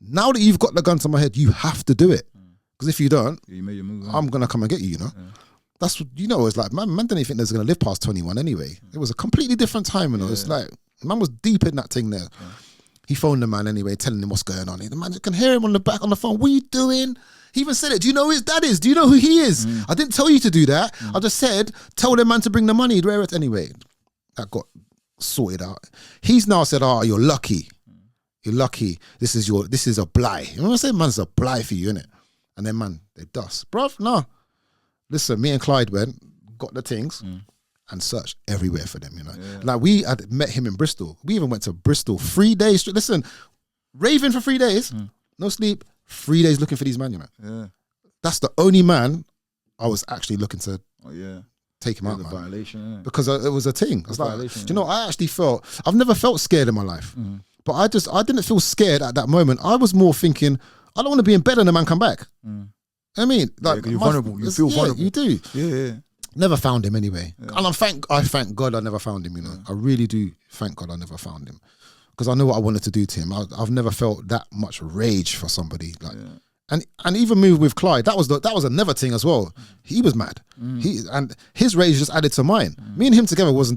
Speaker 2: Now that you've got the gun to my head, you have to do it. Because if you don't,
Speaker 1: you made your move,
Speaker 2: I'm gonna come and get you. You know. That's what, you know, it's like, man didn't even think there's going to live past 21 anyway. It was a completely different time, you know. It's like, man was deep in that thing there. He phoned the man anyway, telling him what's going on. The man, you can hear him on the back on the phone. What are you doing? He even said it. Do you know who his dad is? Do you know who he is? I didn't tell you to do that. I just said, tell the man to bring the money. Anyway, that got sorted out. He's now said, oh, you're lucky. You're lucky. This is a blight. You know what I'm saying? Man's a blight for you, innit? And then, man, they dust. Bruv, no. Listen, me and Clyde got the things and searched everywhere for them, you know. Like we had met him in Bristol. We even went to Bristol 3 days. Listen, raving for 3 days, no sleep, 3 days looking for these men, you know. That's the only man I was actually looking to take him out, man. Violation, because it was a thing. It's like, do you know, I actually I've never felt scared in my life. But I didn't feel scared at that moment. I was more thinking, I don't want to be in bed and the man come back. I mean, like
Speaker 1: you're vulnerable. You feel vulnerable.
Speaker 2: You do.
Speaker 1: Yeah.
Speaker 2: Never found him anyway, and I thank God I never found him. You know, I really do thank God I never found him, because I know what I wanted to do to him. I've never felt that much rage for somebody like, and even moving with Clyde, that was another thing as well. He was mad. And his rage just added to mine. Me and him together was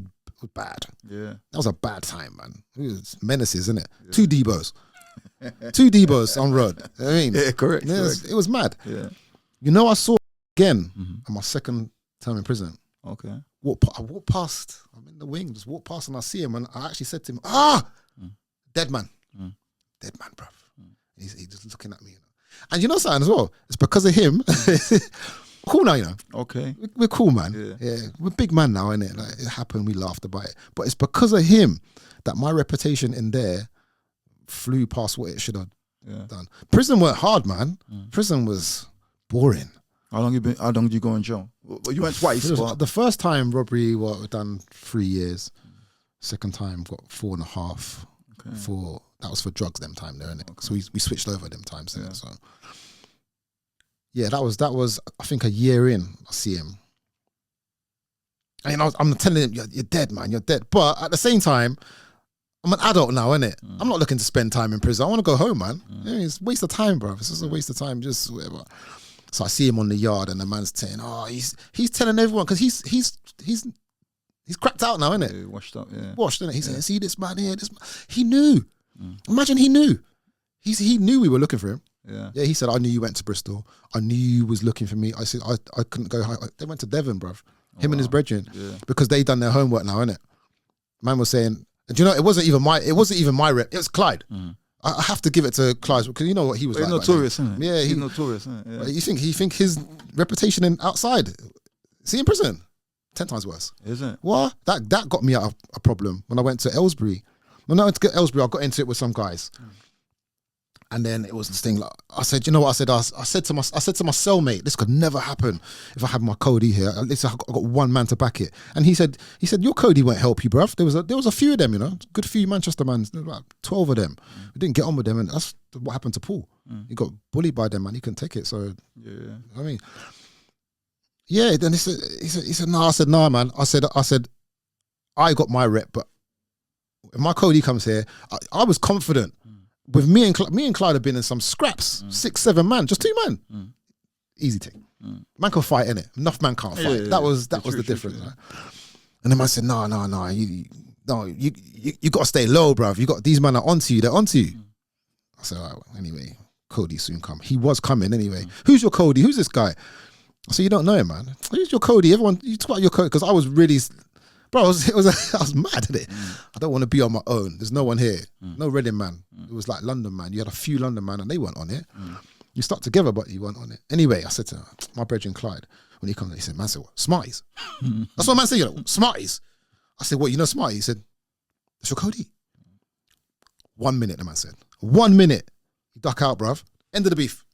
Speaker 2: bad. That was a bad time, man. It was menaces, isn't it? 2 Debos. 2 Debos on road. I mean,
Speaker 1: correct.
Speaker 2: It was mad. You know, I saw again on my second term in prison. I walked past. I'm in the wing, just walked past, and I see him, and I actually said to him, dead man, bruv. He's just looking at me, you know. And you know something as well? It's because of him. Cool now, you know.
Speaker 1: Okay.
Speaker 2: We're cool, man. Yeah. We're big man now, innit? Like, it happened, we laughed about it. But it's because of him that my reputation in there flew past what it should have done. Prison weren't hard, man. Prison was boring.
Speaker 1: How long did you go in jail? Well, you went twice.
Speaker 2: The first time robbery, done 3 years. Second time got 4.5. Okay. That was for drugs them time there, innit? Okay. So we switched over them times. Yeah. So yeah, that was I think a year in. I see him. And I'm telling him, you're dead, man. You're dead. But at the same time, I'm an adult now, innit? I'm not looking to spend time in prison. I want to go home, man. Yeah, it's a waste of time, bro. It's just a waste of time. Just whatever. So I see him on the yard, and the man's saying, "Oh, he's telling everyone because he's cracked out now, innit?
Speaker 1: Yeah, washed up, yeah.
Speaker 2: Washed, innit? He's saying, see this man here, this man. He knew. Imagine he knew. He knew we were looking for him.
Speaker 1: Yeah.
Speaker 2: Yeah, he said, I knew you went to Bristol. I knew you was looking for me. I said, I couldn't go high. They went to Devon, bruv. Him and his brethren. Yeah. Because they done their homework now, innit? Man was saying, do you know, it wasn't even my rep. It was Clyde. I have to give it to Clyde because you know what he was
Speaker 1: like. He's notorious, isn't it?
Speaker 2: Yeah,
Speaker 1: he's notorious, isn't it? Yeah.
Speaker 2: You think his reputation outside, see in prison, 10 times worse.
Speaker 1: Isn't it?
Speaker 2: What? That got me out of a problem when I went to Aylesbury. When I went to get Aylesbury, I got into it with some guys. And then it was this thing like, I said, you know what I said? I said to my cellmate, this could never happen if I had my Cody here. At least I got one man to back it. And he said, your Cody won't help you, bruv. There was a few of them, you know, good few Manchester man, there was about 12 of them. We didn't get on with them, and that's what happened to Paul. He got bullied by them, man. He couldn't take it. So I mean, yeah. Then he said, no. I said, nah, man. I said, I got my rep, but if my Cody comes here, I was confident. With me and Clyde have been in some scraps, 6-7 man, just 2 man, easy thing. Man can fight, innit? Enough man can't fight. That was the difference. Right? And then I said, no, you got to stay low, bruv. You got these men are onto you. They're onto you. I said, all right, well, anyway, Cody soon come. He was coming anyway. Who's your Cody? Who's this guy? I said, you don't know him, man. Who's your Cody? Everyone, you talk about your Cody because I was really. Bro, I was mad at it. I don't want to be on my own. There's no one here. No Reading man. It was like London man. You had a few London man and they weren't on it. You stuck together, but you weren't on it. Anyway, I said to my brethren Clyde, when he comes, he said, man, said, what? Smarties. That's what man said, you know, Smarties. I said, what, you know Smarties? He said, that's your Cody. 1 minute, the man said. 1 minute. He duck out, bruv. End of the beef.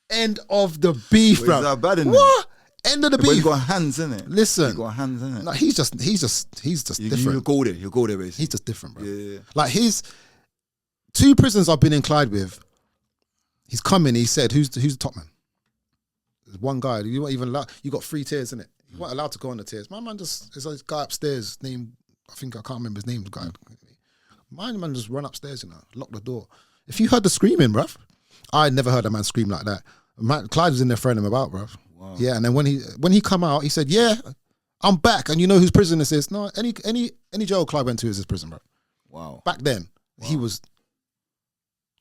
Speaker 2: End of the beef, bruv.
Speaker 1: Is that bad in
Speaker 2: what? End of the beef.
Speaker 1: But you got hands, innit?
Speaker 2: Listen.
Speaker 1: You got hands, innit?
Speaker 2: No, he's just different.
Speaker 1: You go there, basically.
Speaker 2: He's just different, bro.
Speaker 1: Yeah.
Speaker 2: Like his 2 prisons I've been in Clyde with, he's coming, he said, who's the top man? There's one guy, you weren't even allowed, you got 3 tiers, innit? You weren't allowed to go on the tiers. My man just, there's a guy upstairs named, I can't remember his name, the guy. My man just run upstairs, you know, lock the door. If you heard the screaming, bruv, I never heard a man scream like that. Clyde was in there throwing him about, bruv. Wow. Yeah, and then when he come out, he said, yeah, I'm back. And you know whose prison this is? No, any jail Clyde went to is his prison, bro.
Speaker 1: Wow.
Speaker 2: Back then, he was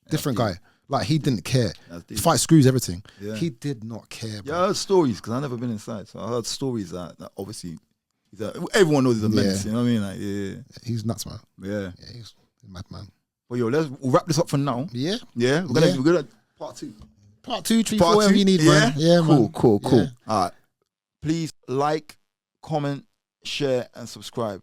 Speaker 2: different guy. Like, he didn't care. Fight screws, everything. Yeah. He did not care, bro.
Speaker 1: Yeah, I heard stories, because I've never been inside. So I heard stories that obviously, everyone knows he's a menace, you know what I mean? Like, yeah.
Speaker 2: He's nuts, man.
Speaker 1: Yeah.
Speaker 2: Yeah, he's a madman.
Speaker 1: Well, we'll wrap this up for now.
Speaker 2: Yeah.
Speaker 1: Yeah? We're gonna part 2.
Speaker 2: Part 2, 3, 4, whatever you need, man. Yeah,
Speaker 1: cool,
Speaker 2: man.
Speaker 1: Cool.
Speaker 2: Yeah.
Speaker 1: All right. Please like, comment, share, and subscribe.